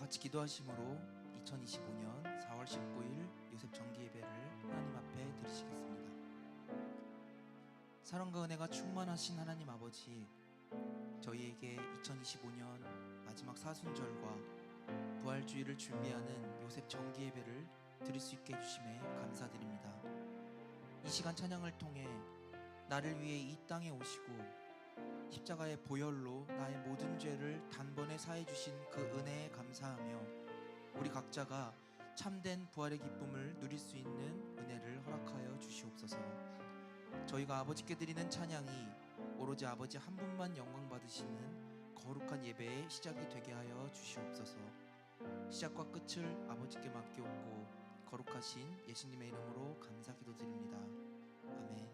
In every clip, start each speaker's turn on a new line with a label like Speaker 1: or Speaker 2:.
Speaker 1: 같이 기도하심으로 2025년 4월 19일 요셉 정기예배를 하나님 앞에 드리시겠습니다. 사랑과 은혜가 충만하신 하나님 아버지, 저희에게 2025년 마지막 사순절과 부활주의를 준비하는 요셉 정기예배를 드릴 수 있게 해주심에 감사드립니다. 이 시간 찬양을 통해 나를 위해 이 땅에 오시고 십자가의 보혈로 나의 모든 죄를 단번에 사해 주신 그 은혜에 감사하며 우리 각자가 참된 부활의 기쁨을 누릴 수 있는 은혜를 허락하여 주시옵소서. 저희가 아버지께 드리는 찬양이 오로지 아버지 한 분만 영광 받으시는 거룩한 예배의 시작이 되게 하여 주시옵소서. 시작과 끝을 아버지께 맡기옵고 거룩하신 예수님의 이름으로 감사 기도드립니다. 아멘.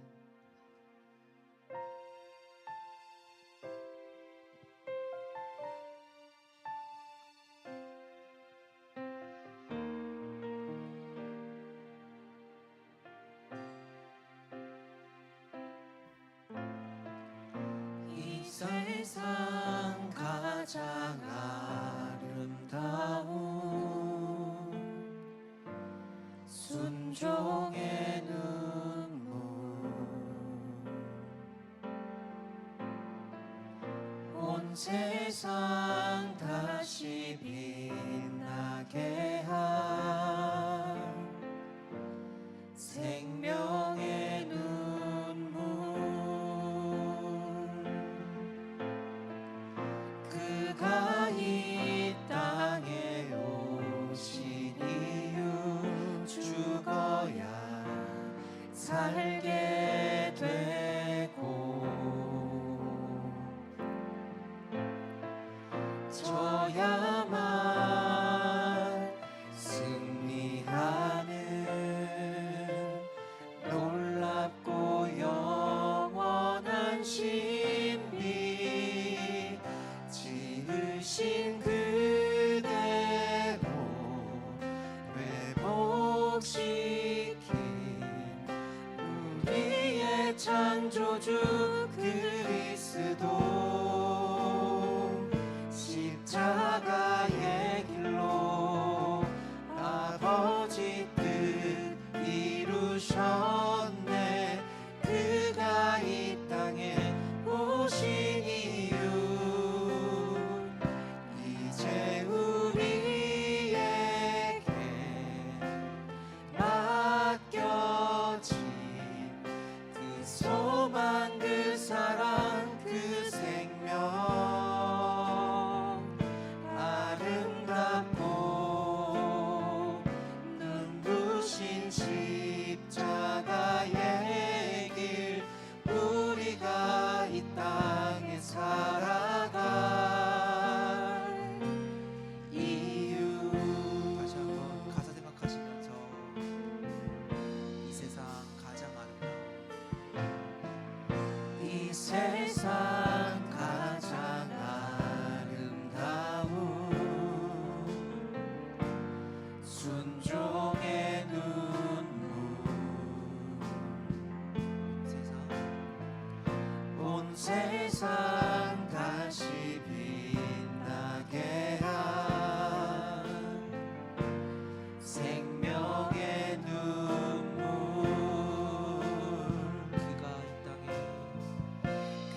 Speaker 2: 세상 가장 아름다운 순종의 눈물, 온 세상 다시 빛나게 할 생명의 눈물, 그가 이 땅에 오신 이유, 죽어야 살게 되고 져야만 승리하는 놀랍고 영원한 신비, 지으신 그대로 회복시킨 우리의 창조주 그리스도, 십자가의 길로 아버지 뜻 이루셨네. 그가 이 땅에 오신 이유, 이제 우리에게 맡겨진 그 소망, 그 사랑, 그 생명, 아름답고 눈부신 십자가의 길, 우리가 이 땅에 살아갈 이유.
Speaker 1: 다시 한번 가사 생각하시면서 이 세상 가장 아름다운,
Speaker 2: 이 세상 가장 아름다운 순종의 눈물, 온 세상 다시 빛나게 한 생명의 눈물,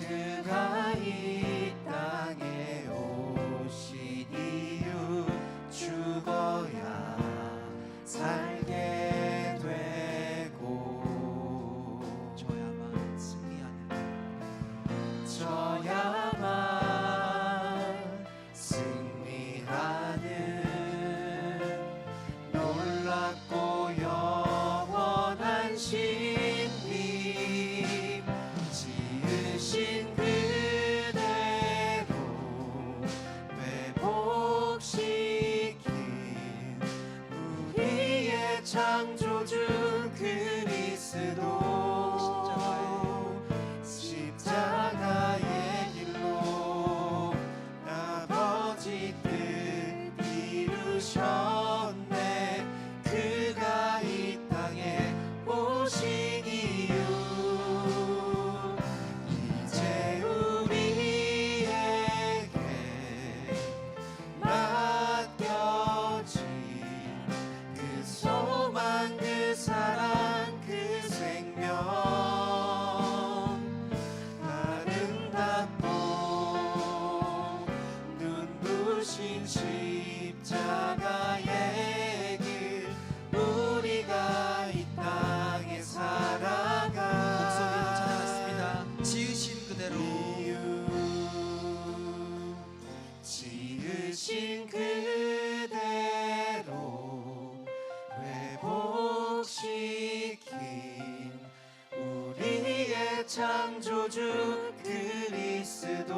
Speaker 2: 그가 이 땅에 오신 이유, 죽어야 살게 되고
Speaker 1: 져야만 승리하는
Speaker 2: 져야만 승리하는 놀랍고 영원한 신비, 지으신 그대로 회복시킨 우리의 창조주 그리스도, 십자가의 길로 아버지 뜻 이루셨네. 그가 이 땅에 오신 이유, 이제 우리에게 맡겨 창조주 그리스도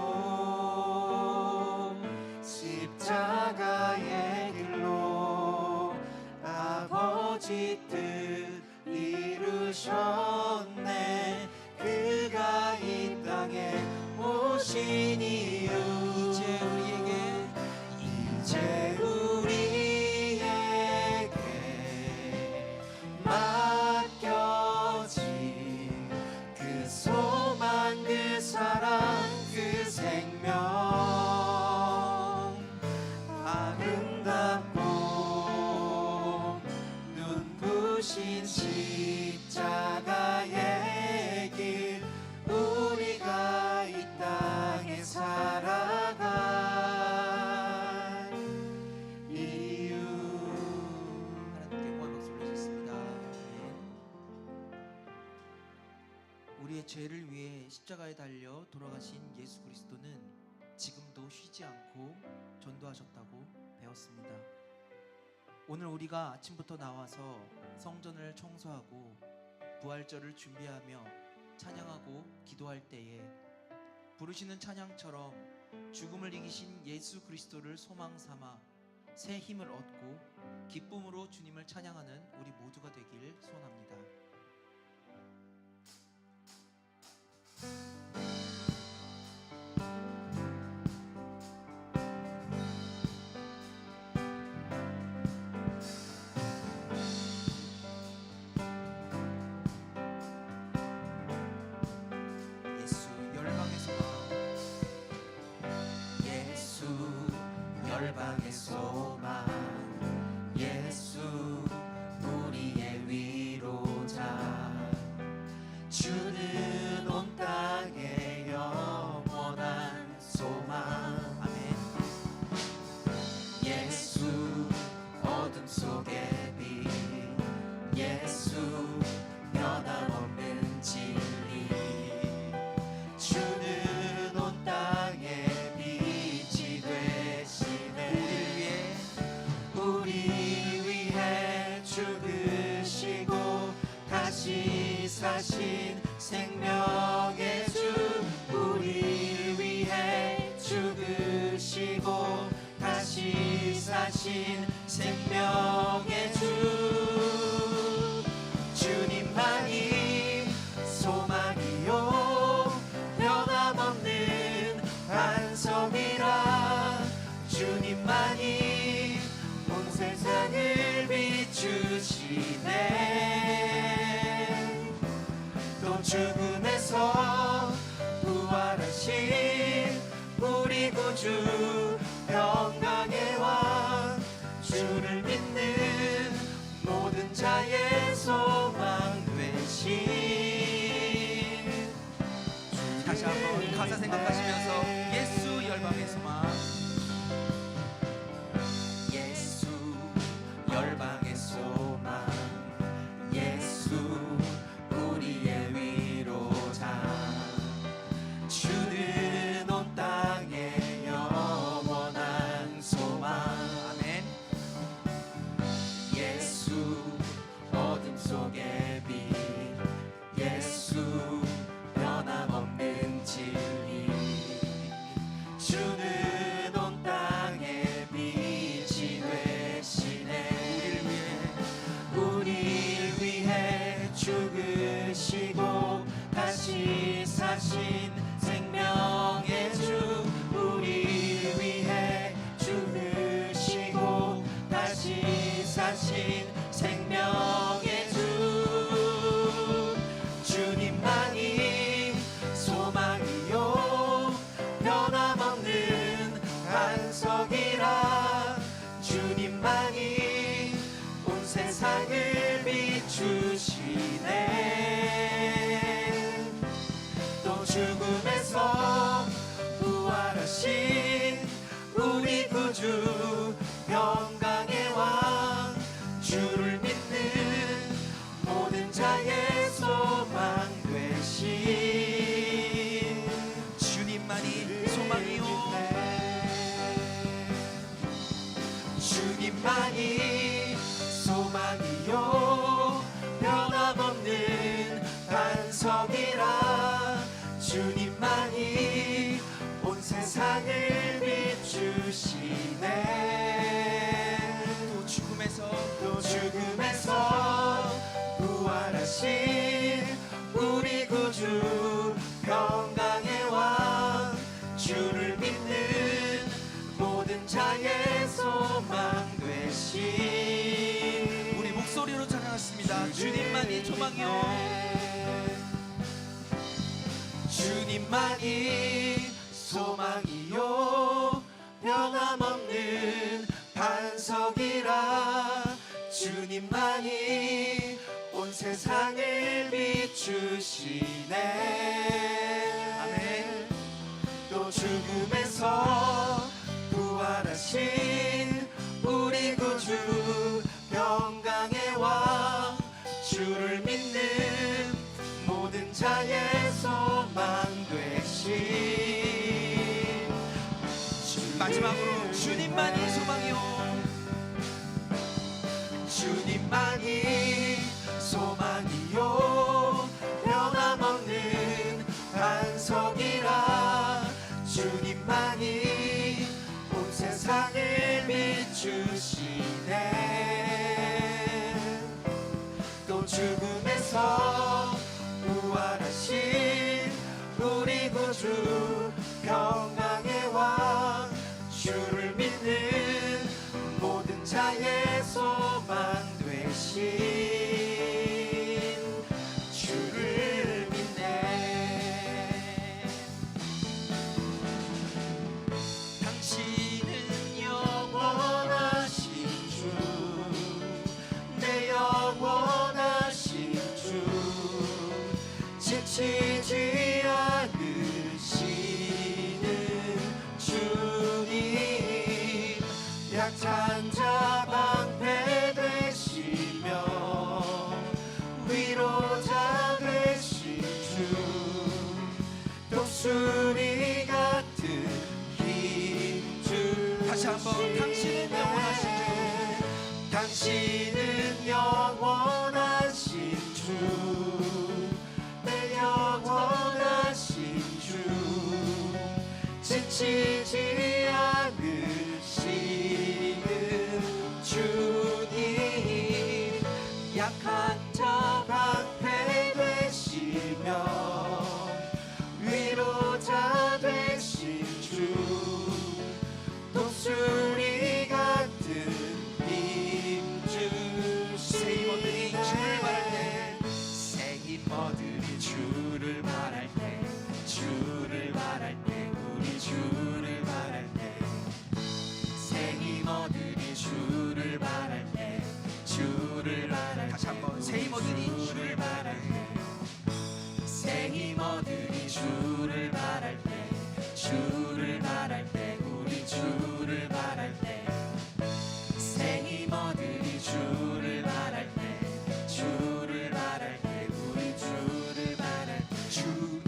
Speaker 2: 십자가의 길로 아버지 뜻 이루셨네. 그가 이 땅에 오신 이유 이제 우리에게 맡겨진 그 소망, 그 사랑, 그 생명, 아름답고 눈부신 십자가의 길, 우리가 이 땅에 살아갈 이유.
Speaker 1: 하나님께 무한 박수 올리셨습니다. 우리의 죄를 위해 십자가에 달려 돌아가신 예수 그리스도는 지금도 쉬지 않고 전도하셨다고 배웠습니다. 오늘 우리가 아침부터 나와서 성전을 청소하고 부활절을 준비하며 찬양하고 기도할 때에 부르시는 찬양처럼 죽음을 이기신 예수 그리스도를 소망 삼아 새 힘을 얻고 기쁨으로 주님을 찬양하는 우리 모두가 되길 소원합니다.
Speaker 2: 예수 열방의 소망, 예수 우리의 위로자, 주는 온 땅의 영원한 소망. 아멘. 예수 어둠 속의 빛, 예수 변함없는 진리, 주는 온 땅의 빛이 되시네. 우리 위해 죽으시고 다시 사신 생명의 주, 우리 위해 죽으시고 다시 사신 생명의 주, 주님만이 소망이요 변함없는 반석이라, 주님만이 온 세상을 비추시네. 또 죽음에서 부활하신 우리 구주 평강의 왕, 주를 믿는 모든 자의 소망 되신.
Speaker 1: 다시 한번 가사 생각하시면서 예수 열방의 소망,
Speaker 2: 예수 열방의 소망, 예수 우리의 위로자, 주는 온 땅의 영원한 소망. 아멘. 예수 어둠 속의 빛, 예수 변함없는 진리, 주는 온 땅의 빛이 되시네. 우리 위해 죽으시고 다시 사신 생명의 주, 우리 위해 죽으시고 다시 사신 생명의 주, 주님만이 소망이요 변함없는 반석이라, 주님만이 온 세상을 비추시네. 또 죽음에서 부활하신 우리 구주 평강의 왕, 주를 믿는 모든 자의 소망 되신.
Speaker 1: 주님만이 소망이요
Speaker 2: 주님만이 소망이요 변함없는 반석이라,
Speaker 1: 같습니다. 주님만이 소망이요.
Speaker 2: 주님만이 소망이요 변함없는 반석이라 주님만이 온 세상을 비추시네.
Speaker 1: 아멘.
Speaker 2: 또 죽음에서 부활하신 우리 구주 평강의 왕 주를 믿는 모든 자의 소망 되신
Speaker 1: 마지막으로 주님만이 소망이요.
Speaker 2: 주님만이 소망이요 변함없는 반석이라 주님만이 온 세상을 비추시네. 또 죽음에서 부활하신 우리 구주 평강의 왕 주를 믿는 모든 자의 소망 되신 주를 믿네.
Speaker 1: 당신은
Speaker 2: 영원하신 주, 내 영원하신 주, 지치지 않으시는 주님, 약한 자 방패 되시며 위로자 되신 주, 독수리 같은 힘주.
Speaker 1: 다시 한번 당신은 영원하신 주.
Speaker 2: 당신은 영원하신 주, 내 영원하신 주, 지치지 않으시는 주님, 약한 자 방패 되시며 위로자 되신 주, 독수리 같은 힘 주시니. 새 힘 얻으니 주를 바랄 때, 주를 바랄 때, 우리 주를 바랄 때, 새 힘 얻으니 주를 바랄 때, 주를 바랄 때,
Speaker 1: 다시 한번 새 힘 얻으니
Speaker 2: 주를 바랄 때, 새 힘 얻으니 주를 바랄 때, 주를 바랄 때, 우리 주를 바랄 때, 새 힘 얻으니 주를 바랄 때, 주를 바랄 때, 우리 주를 바랄 때, 주님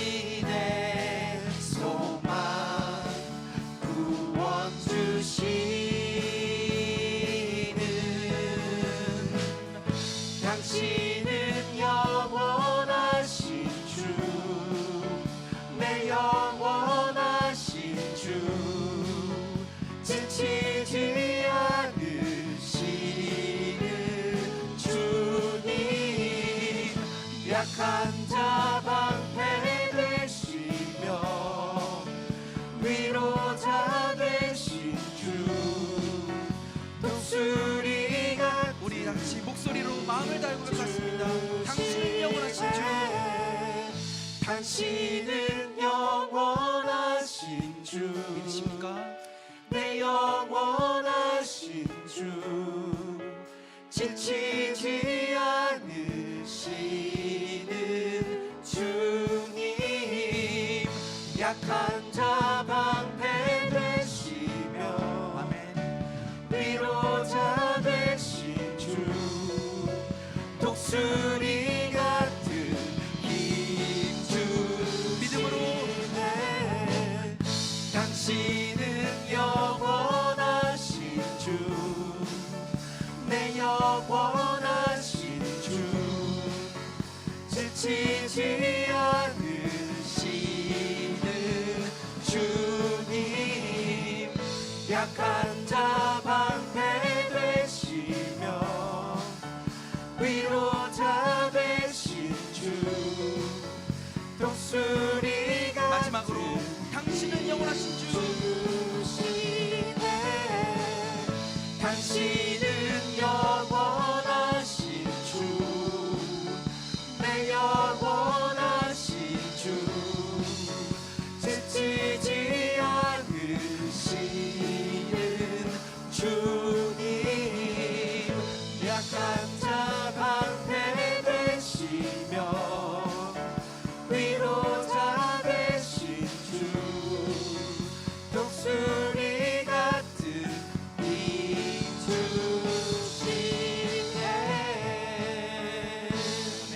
Speaker 2: 통치하시네. 소망 구원 주시는 당신은 영원하신 주, 내 영원하신 주, 지치지 않으시는 주님, 약한 자 방패 되시며 위로자 되신 주, 독수리가
Speaker 1: 우리 같이 목소리로 마음을 달고 고백하겠습니다. 당신은 영원하신 주.
Speaker 2: 당신은 영원하신 주,
Speaker 1: 믿으십니까?
Speaker 2: 내 영원하신 주, 지치지 않으시는 주님, 약한 자 방패 되시며
Speaker 1: 아멘.
Speaker 2: 위로자 되신 주, 독수리 같은 힘
Speaker 1: 믿음으로
Speaker 2: 주시네. 당신은 영원하신 주, 내 영원하신 주, 지치지 않으시는 주님, 약한 자 방패 되시며 위로자 되신 주, 독수리가
Speaker 1: 마지막으로 당신은 영원하신 주.
Speaker 2: 주시네. 당신은 영원하신 주, 내 영원하신 주, 지치지 않으시는 주님, 약한 자 방패 되시며 위로자 되신 주, 독수리 같은 이 주시네.
Speaker 1: 아멘.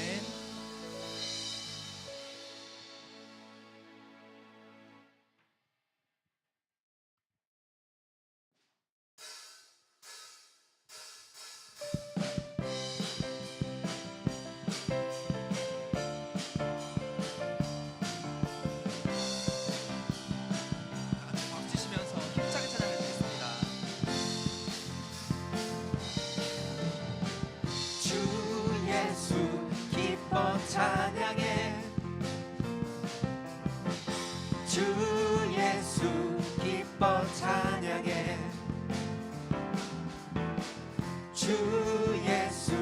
Speaker 1: 박수 치시면서 힘차게 찬양해 주겠습니다.
Speaker 2: 주 예수 기뻐 찬양해, 주 예수 기뻐 찬양해, 주 예수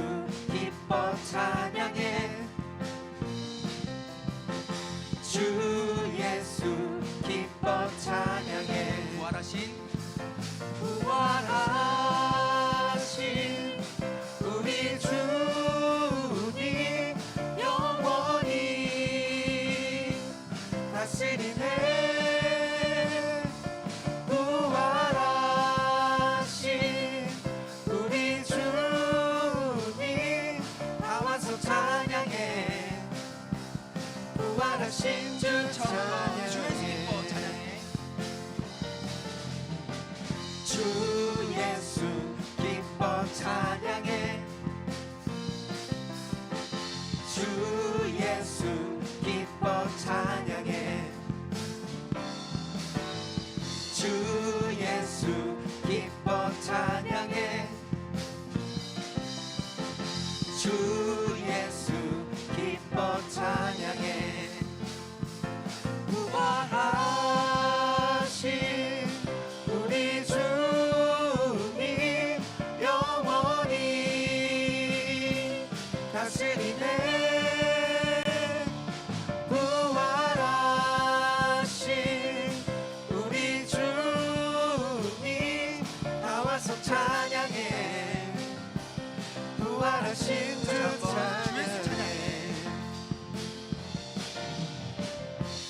Speaker 2: 기뻐 찬양해, 주 예수 기뻐 찬양해. 부활하신 우리 주님 영원히 다스리네. 부활하신 우리 주님 다 와서 찬양해. 부활하신 주 찬양해. 주 예수 기뻐 찬양해, 주 예수 기뻐 찬양해, 주 예수 기뻐 찬양해, 주 예수 기뻐 찬양해. 부활하신 우리 주님 영원히 다스리네. 부활하신 우리 주님 다 와서 찬양해. 부활하신 주 찬양해.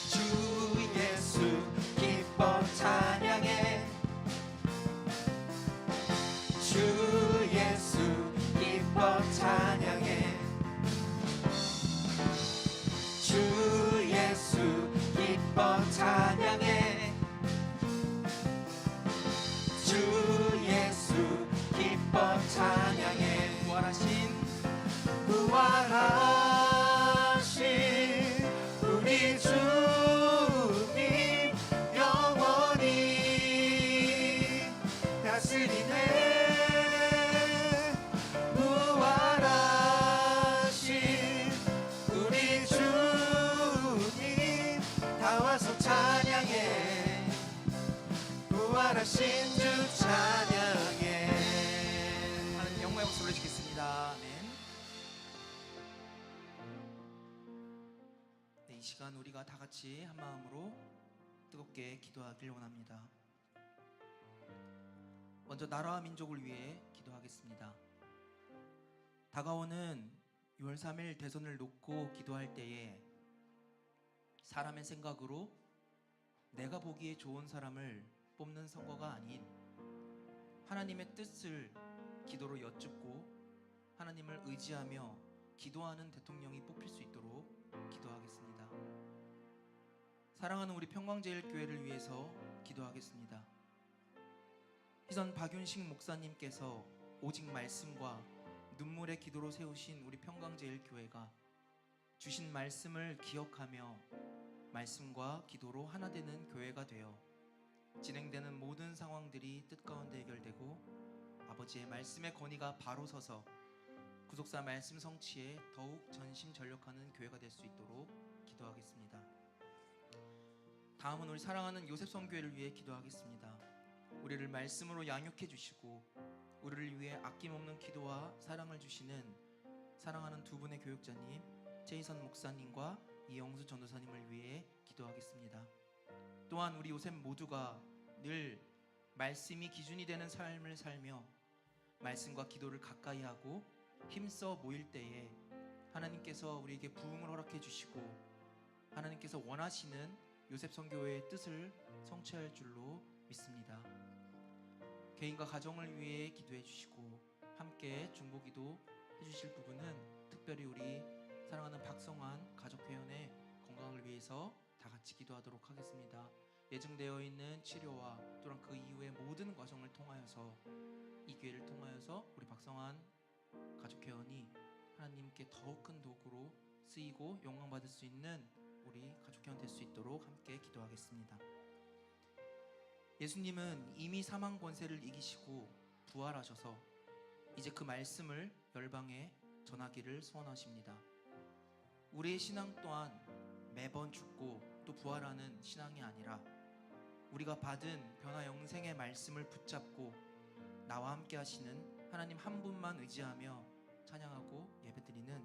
Speaker 2: 주 예수 기뻐 찬양해, 주 예수 기뻐 찬양해, 주 예수 기뻐 찬양해, 주 예수 기뻐 찬양해. 부활하신 우리 주님 영원히 다스리네. 부활하신 우리 주님 다 와서 찬양해. 부활하신 주 찬양해.
Speaker 1: 하나님 영광의 박수 올려주겠습니다. 아멘. 네, 이 시간 우리가 다 같이 한 마음으로 뜨겁게 기도하길 원합니다. 먼저 나라와 민족을 위해 기도하겠습니다. 다가오는 6월 3일 대선을 놓고 기도할 때에 사람의 생각으로 내가 보기에 좋은 사람을 뽑는 선거가 아닌 하나님의 뜻을 기도로 여쭙고 하나님을 의지하며 기도하는 대통령이 뽑힐 수 있도록 기도하겠습니다. 사랑하는 우리 평광제일교회를 위해서 기도하겠습니다. 희선 박윤식 목사님께서 오직 말씀과 눈물의 기도로 세우신 우리 평강제일교회가 주신 말씀을 기억하며 말씀과 기도로 하나 되는 교회가 되어 진행되는 모든 상황들이 뜻 가운데 해결되고 아버지의 말씀의 권위가 바로 서서 구속사 말씀 성취에 더욱 전심전력하는 교회가 될 수 있도록 기도하겠습니다. 다음은 우리 사랑하는 요셉 선교회를 위해 기도하겠습니다. 우리를 말씀으로 양육해 주시고 우리를 위해 아낌없는 기도와 사랑을 주시는 사랑하는 두 분의 교육자님 최희선 목사님과 이영수 전도사님을 위해 기도하겠습니다. 또한 우리 요셉 모두가 늘 말씀이 기준이 되는 삶을 살며 말씀과 기도를 가까이 하고 힘써 모일 때에 하나님께서 우리에게 부흥을 허락해 주시고 하나님께서 원하시는 요셉 선교회의 뜻을 성취할 줄로 믿습니다. 개인과 가정을 위해 기도해 주시고 함께 중보기도 해주실 부분은 특별히 우리 사랑하는 박성환 가족회원의 건강을 위해서 다 같이 기도하도록 하겠습니다. 예정되어 있는 치료와 또한 그 이후의 모든 과정을 통하여서 이 기회를 통하여서 우리 박성환 가족회원이 하나님께 더욱 큰 도구로 쓰이고 영광받을 수 있는 우리 가족회원 될 수 있도록 함께 기도하겠습니다. 예수님은 이미 사망 권세를 이기시고 부활하셔서 이제 그 말씀을 열방에 전하기를 소원하십니다. 우리의 신앙 또한 매번 죽고 또 부활하는 신앙이 아니라 우리가 받은 변화 영생의 말씀을 붙잡고 나와 함께 하시는 하나님 한 분만 의지하며 찬양하고 예배드리는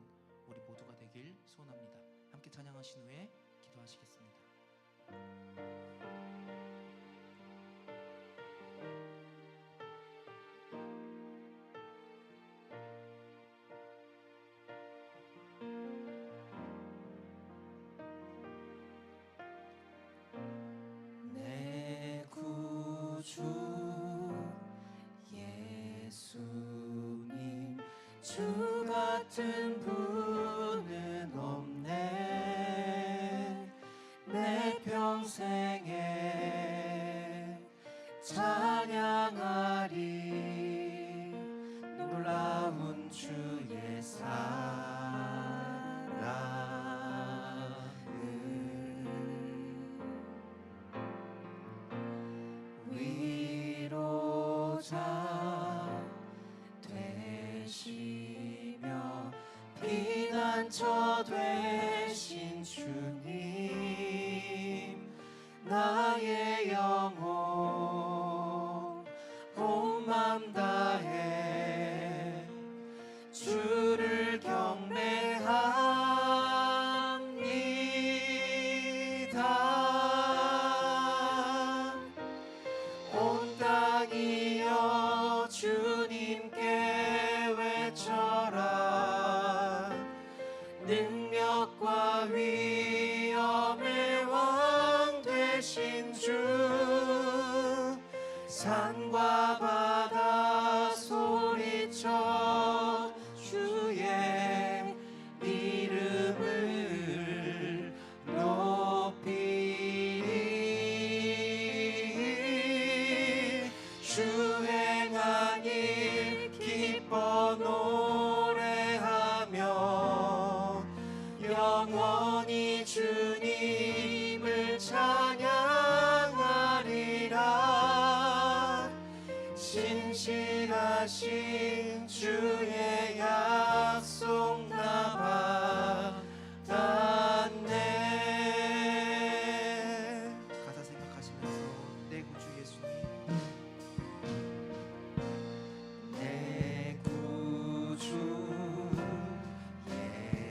Speaker 1: 우리 모두가 되길 소원합니다. 함께 찬양하신 후에 기도하시겠습니다.
Speaker 2: 내 구주 예수님 주 같은 분은 없네. 내 평생에 찬양하리 놀라운 주의 사랑을 위로자 되시며 피난처 되신 주님 나의 영혼 온 맘 다해 주를 경배합니다. 온 땅이여 주님께 외쳐라. 능력과 위엄의 왕 되신 주 산과 바다 소리쳐 주의 이름을 높이리. 주 행한 일 기뻐 노래하며 영원히 주님을 찬양하리라. 신실하신 주의 약속 나 받았네.
Speaker 1: 가사 생각하시면서 내 구주 예수님
Speaker 2: 내 구주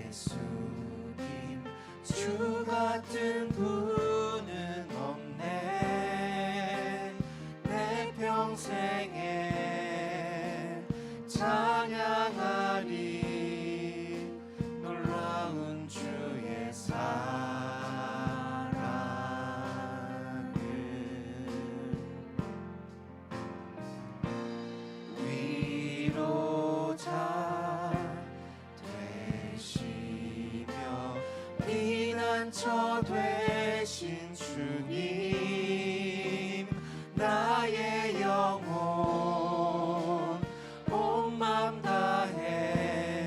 Speaker 2: 예수님 주 같은 분은 없네. 내 평생에 찬양하리 놀라운 주의 사랑을 위로자 되시며 피난처 되신 주님 나의 영혼 온 맘 다해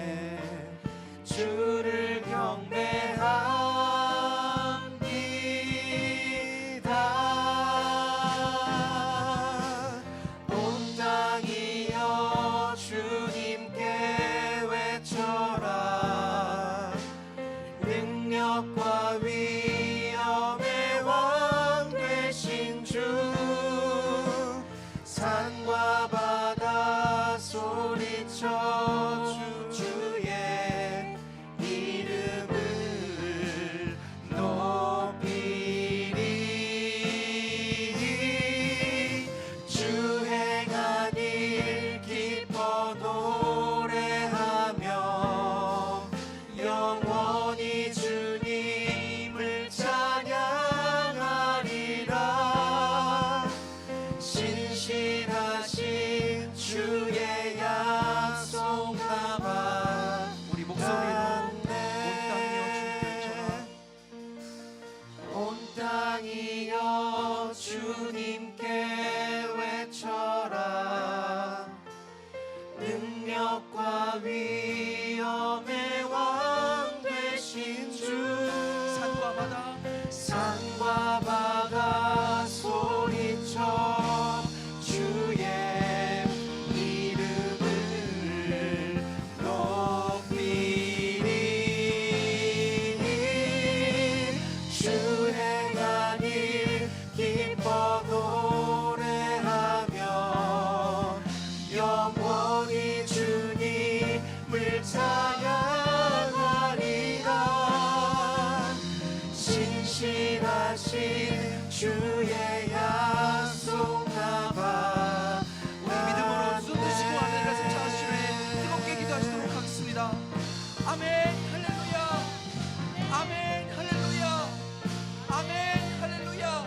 Speaker 2: 능력과 위엄의 왕 되신 주 산과 바다 소리쳐 주의 이름을 높이리 주 행한 일 기뻐 노래하며 영원히 주님을 찬양하리라 신실하신 주의 약속 나봐
Speaker 1: 우리 믿음으로 손 드시고 하늘의 말씀 찾으시되 뜨겁게 기도하시도록 하겠습니다. 아멘 할렐루야 아멘 할렐루야 아멘 할렐루야.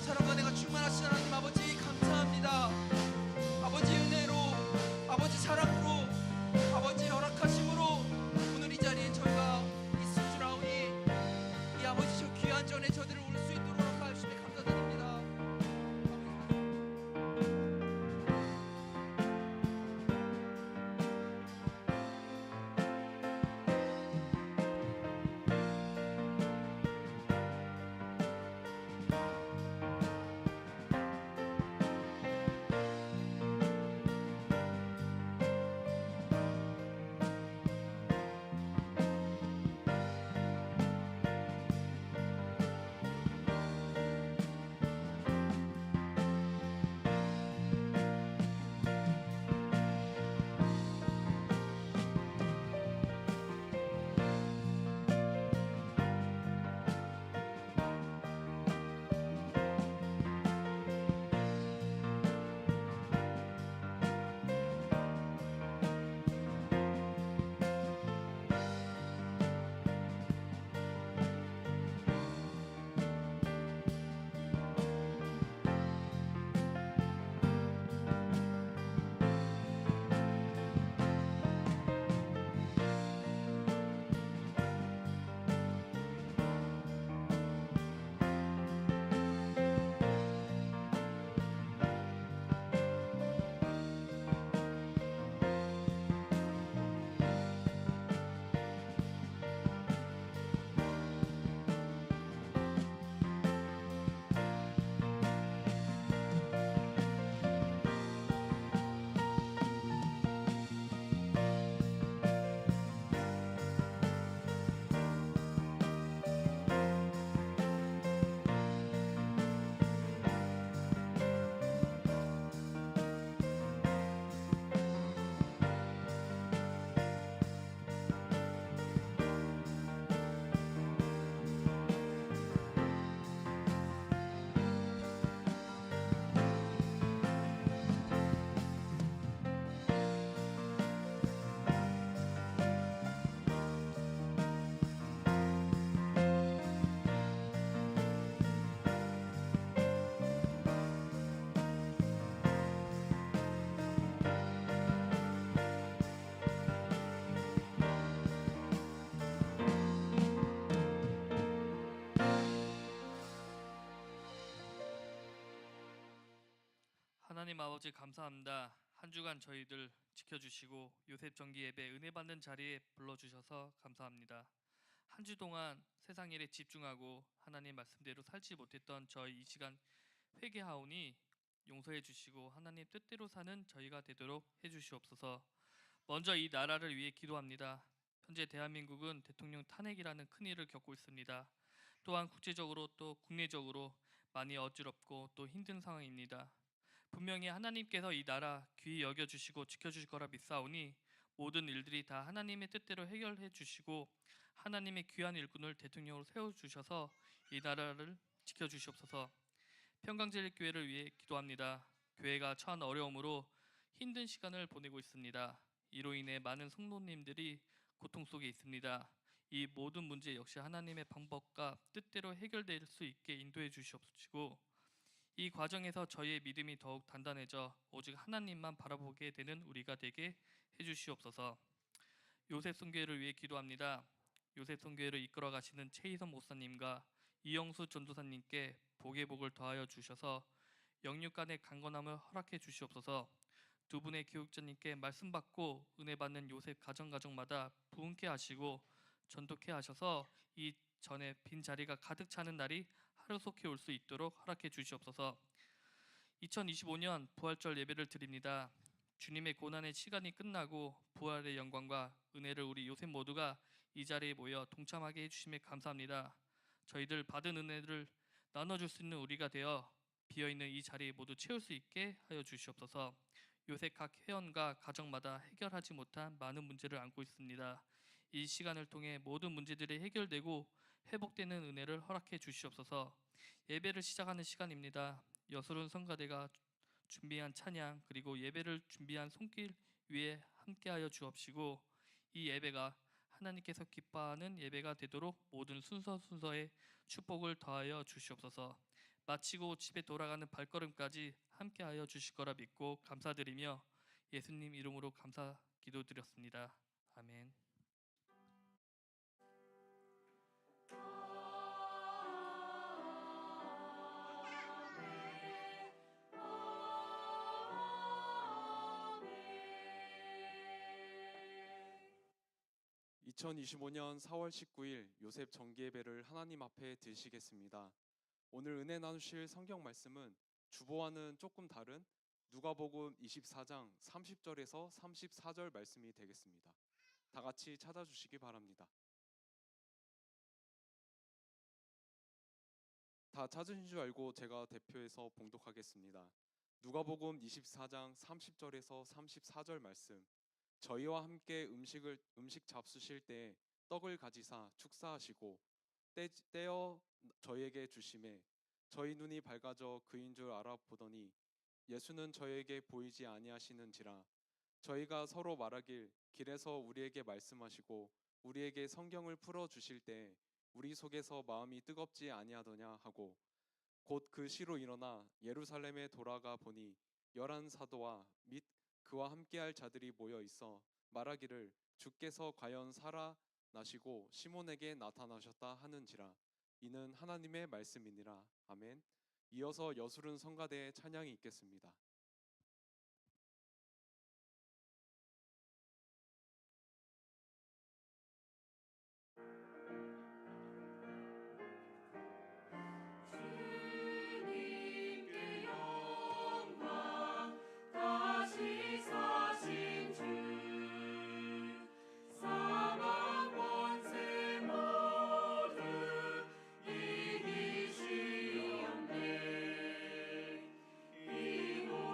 Speaker 1: 사랑과 내가 충만하신 하나님 아버지 감사합니다. 아버지 은혜로 아버지 사랑으로 아버지 허락하심으로 오늘 이 자리에 저희가 있을 줄 아오니 이 아버지 저 귀한 전에 저들을 올 수 있도록 허락하시니 감사드립니다.
Speaker 3: 하나님 아버지 감사합니다. 한 주간 저희들 지켜주시고 요셉 정기 예배 은혜 받는 자리에 불러주셔서 감사합니다. 한 주 동안 세상 일에 집중하고 하나님 말씀대로 살지 못했던 저희 이 시간 회개하오니 용서해 주시고 하나님 뜻대로 사는 저희가 되도록 해주시옵소서. 먼저 이 나라를 위해 기도합니다. 현재 대한민국은 대통령 탄핵이라는 큰일을 겪고 있습니다. 또한 국제적으로 또 국내적으로 많이 어지럽고 또 힘든 상황입니다. 분명히 하나님께서 이 나라 귀히 여겨주시고 지켜주실 거라 믿사오니 모든 일들이 다 하나님의 뜻대로 해결해 주시고 하나님의 귀한 일꾼을 대통령으로 세워주셔서 이 나라를 지켜주시옵소서. 평강제일교회를 위해 기도합니다. 교회가 처한 어려움으로 힘든 시간을 보내고 있습니다. 이로 인해 많은 성도님들이 고통 속에 있습니다. 이 모든 문제 역시 하나님의 방법과 뜻대로 해결될 수 있게 인도해 주시옵시고 이 과정에서 저희의 믿음이 더욱 단단해져 오직 하나님만 바라보게 되는 우리가 되게 해주시옵소서. 요셉 선교회를 위해 기도합니다. 요셉 선교회를 이끌어 가시는 최희선 목사님과 이영수 전도사님께 복의 복을 더하여 주셔서 영육 간의 강건함을 허락해 주시옵소서. 두 분의 교육자님께 말씀 받고 은혜 받는 요셉 가정마다 부흥케 하시고 전도케 하셔서 이 전에 빈 자리가 가득 차는 날이 하루속히 올 수 있도록 허락해 주시옵소서. 2025년 부활절 예배를 드립니다. 주님의 고난의 시간이 끝나고 부활의 영광과 은혜를 우리 요셉 모두가 이 자리에 모여 동참하게 해주심에 감사합니다. 저희들 받은 은혜를 나눠줄 수 있는 우리가 되어 비어있는 이 자리 모두 채울 수 있게 하여 주시옵소서. 요새 각 회원과 가정마다 해결하지 못한 많은 문제를 안고 있습니다. 이 시간을 통해 모든 문제들이 해결되고 회복되는 은혜를 허락해 주시옵소서. 예배를 시작하는 시간입니다. 여술은 성가대가 준비한 찬양 그리고 예배를 준비한 손길 위에 함께하여 주옵시고 이 예배가 하나님께서 기뻐하는 예배가 되도록 모든 순서에 축복을 더하여 주시옵소서. 마치고 집에 돌아가는 발걸음까지 함께하여 주실 거라 믿고 감사드리며 예수님 이름으로 감사 기도드렸습니다. 아멘.
Speaker 4: (2025년 4월 19일) 요셉 정기예배를 하나님 앞에 드리시겠습니다. 오늘 은혜 나누실 성경 말씀은 주보와는 조금 다른 누가복음 24장 30절에서 34절 말씀이 되겠습니다. 다 같이 찾아주시기 바랍니다. 다 찾으신 줄 알고 제가 대표해서 봉독하겠습니다. 누가복음 24장 30절에서 34절 말씀. 저희와 함께 음식 잡수실 때 떡을 가지사 축사하시고 떼어 저희에게 주심에 저희 눈이 밝아져 그인 줄 알아보더니 예수는 저희에게 보이지 아니하시는지라. 저희가 서로 말하길 길에서 우리에게 말씀하시고 우리에게 성경을 풀어 주실 때 우리 속에서 마음이 뜨겁지 아니하더냐 하고 곧 그 시로 일어나 예루살렘에 돌아가 보니 11 사도와 및 그와 함께할 자들이 모여 있어 말하기를 주께서 과연 살아나시고 시몬에게 나타나셨다 하는지라. 이는 하나님의 말씀이니라. 아멘. 이어서 여술은 성가대의 찬양이 있겠습니다.
Speaker 2: 주님께 영광 다시 사신 주 사망 권세 모두 이기시옵네. 이곳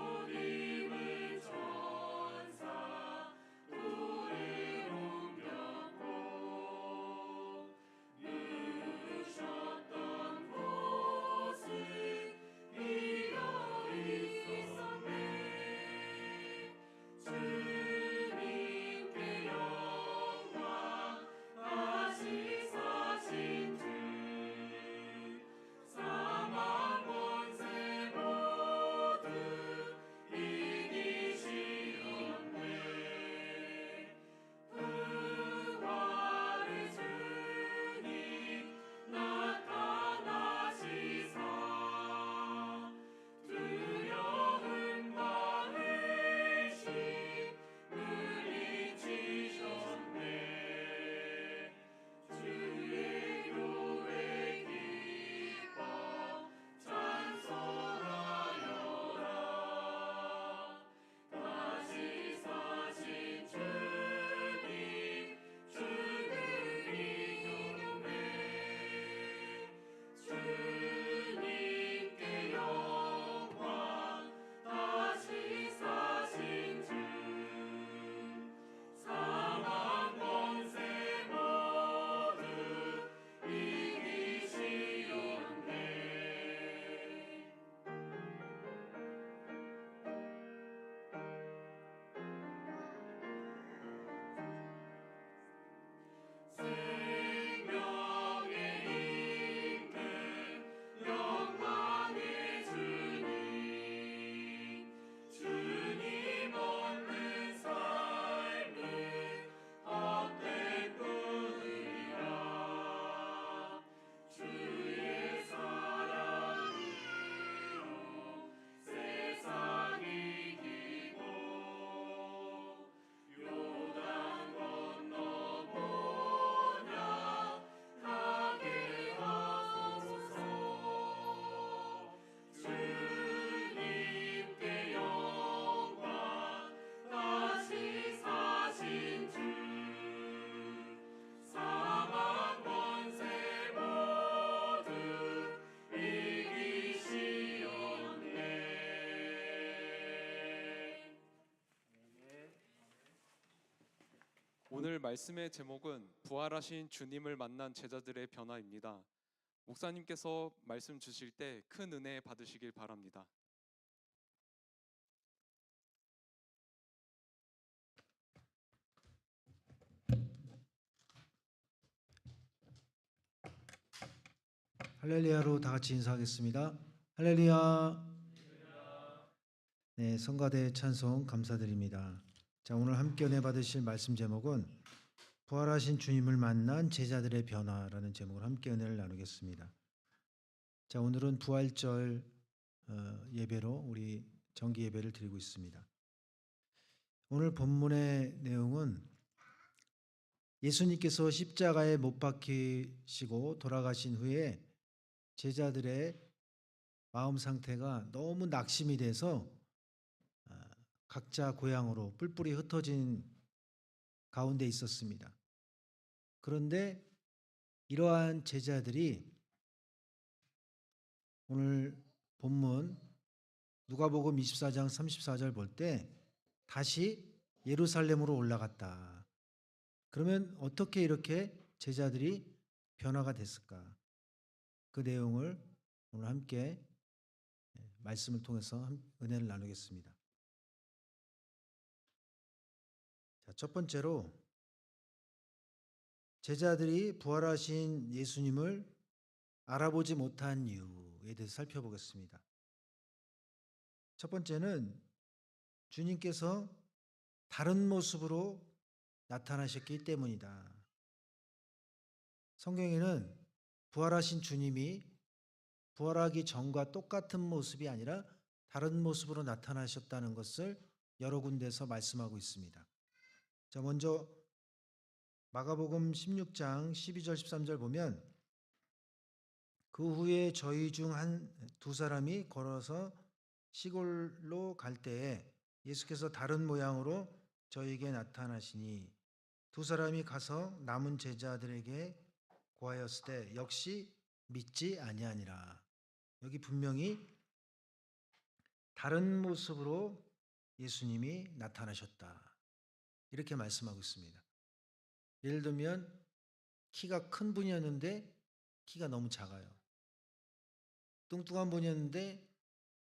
Speaker 4: 오늘 말씀의 제목은 부활하신 주님을 만난 제자들의 변화입니다. 목사님께서 말씀 주실 때 큰 은혜 받으시길 바랍니다.
Speaker 5: 할렐루야로 다 같이 인사하겠습니다. 할렐루야. 네, 성가대 찬송 감사드립니다. 자, 오늘 함께 은혜 받으실 말씀 제목은 부활하신 주님을 만난 제자들의 변화라는 제목으로 함께 은혜를 나누겠습니다. 자, 오늘은 부활절 예배로 우리 정기 예배를 드리고 있습니다. 오늘 본문의 내용은 예수님께서 십자가에 못 박히시고 돌아가신 후에 제자들의 마음 상태가 너무 낙심이 돼서 각자 고향으로 뿔뿔이 흩어진 가운데 있었습니다. 그런데 이러한 제자들이 오늘 본문 누가복음 24장 34절 볼 때 다시 예루살렘으로 올라갔다. 그러면 어떻게 이렇게 제자들이 변화가 됐을까? 그 내용을 오늘 함께 말씀을 통해서 은혜를 나누겠습니다. 자, 첫 번째로 제자들이 부활하신 예수님을 알아보지 못한 이유에 대해서 살펴보겠습니다. 첫 번째는 주님께서 다른 모습으로 나타나셨기 때문이다. 성경에는 부활하신 주님이 부활하기 전과 똑같은 모습이 아니라 다른 모습으로 나타나셨다는 것을 여러 군데에서 말씀하고 있습니다. 자, 먼저 마가복음 16장 12절 13절 보면 그 후에 저희 중 두 사람이 걸어서 시골로 갈 때에 예수께서 다른 모양으로 저에게 나타나시니 두 사람이 가서 남은 제자들에게 고하였을 때 역시 믿지 아니하니라. 여기 분명히 다른 모습으로 예수님이 나타나셨다. 이렇게 말씀하고 있습니다. 예를 들면 키가 큰 분이었는데 키가 너무 작아요. 뚱뚱한 분이었는데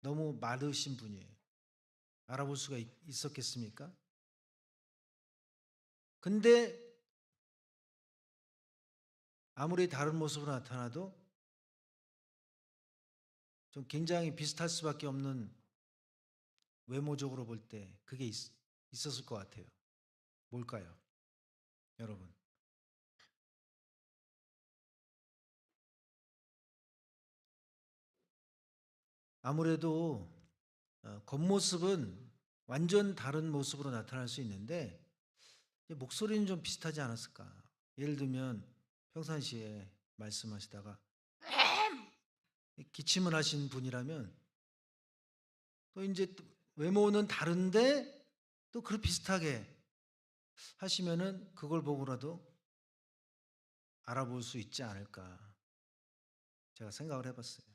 Speaker 5: 너무 마르신 분이에요. 알아볼 수가 있었겠습니까? 근데 아무리 다른 모습으로 나타나도 좀 굉장히 비슷할 수밖에 없는 외모적으로 볼 때 그게 있었을 것 같아요. 뭘까요? 여러분. 아무래도 겉모습은 완전 다른 모습으로 나타날 수 있는데 목소리는 좀 비슷하지 않았을까? 예를 들면 평상시에 말씀하시다가 기침을 하신 분이라면 또 이제 외모는 다른데 또 그렇게 비슷하게 하시면은 그걸 보고라도 알아볼 수 있지 않을까 제가 생각을 해봤어요.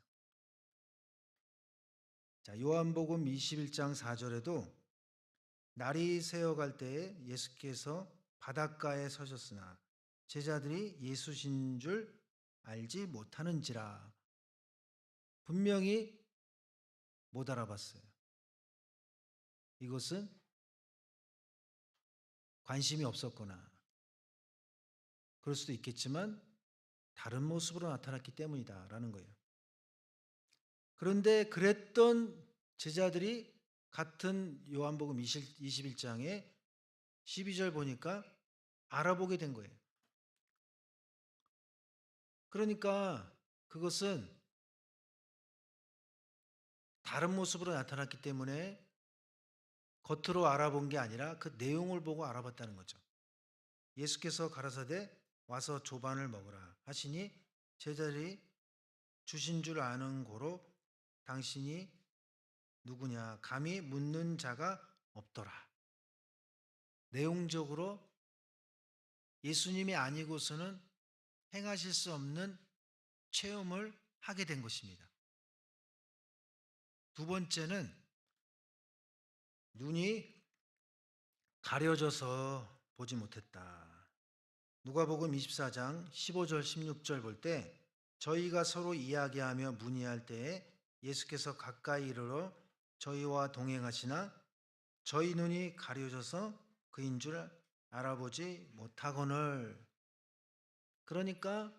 Speaker 5: 자, 요한복음 21장 4절에도 날이 새어갈 때에 예수께서 바닷가에 서셨으나 제자들이 예수신 줄 알지 못하는지라. 분명히 못 알아봤어요. 이것은 관심이 없었거나 그럴 수도 있겠지만 다른 모습으로 나타났기 때문이다라는 거예요. 그런데 그랬던 제자들이 같은 요한복음 21장에 12절 보니까 알아보게 된 거예요. 그러니까 그것은 다른 모습으로 나타났기 때문에 겉으로 알아본 게 아니라 그 내용을 보고 알아봤다는 거죠. 예수께서 가라사대 와서 조반을 먹으라 하시니 제자들이 주신 줄 아는 고로 당신이 누구냐 감히 묻는 자가 없더라. 내용적으로 예수님이 아니고서는 행하실 수 없는 체험을 하게 된 것입니다. 두 번째는 눈이 가려져서 보지 못했다. 누가복음 24장 15절 16절 볼 때 저희가 서로 이야기하며 문의할 때에 예수께서 가까이 이르러 저희와 동행하시나 저희 눈이 가려져서 그인 줄 알아보지 못하거늘. 그러니까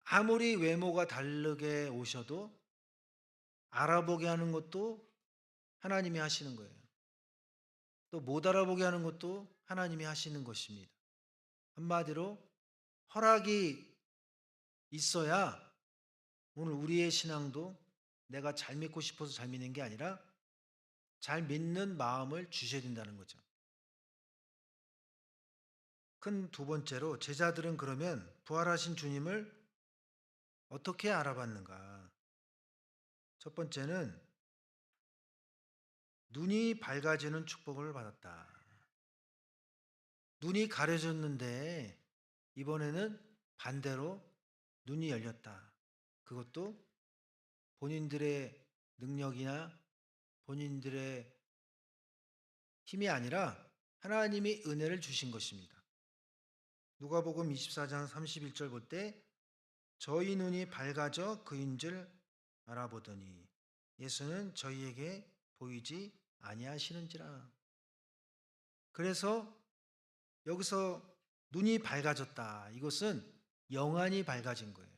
Speaker 5: 아무리 외모가 다르게 오셔도 알아보게 하는 것도 하나님이 하시는 거예요. 또 못 알아보게 하는 것도 하나님이 하시는 것입니다. 한마디로 허락이 있어야 오늘 우리의 신앙도 내가 잘 믿고 싶어서 잘 믿는 게 아니라 잘 믿는 마음을 주셔야 된다는 거죠. 큰 두 번째로 제자들은 그러면 부활하신 주님을 어떻게 알아봤는가? 첫 번째는 눈이 밝아지는 축복을 받았다. 눈이 가려졌는데 이번에는 반대로 눈이 열렸다. 그것도 본인들의 능력이나 본인들의 힘이 아니라 하나님이 은혜를 주신 것입니다. 누가복음 24장 31절 볼 때 저희 눈이 밝아져 그인 줄 알아보더니 예수는 저희에게 보이지 아니하시는지라. 그래서 여기서 눈이 밝아졌다. 이것은 영안이 밝아진 거예요.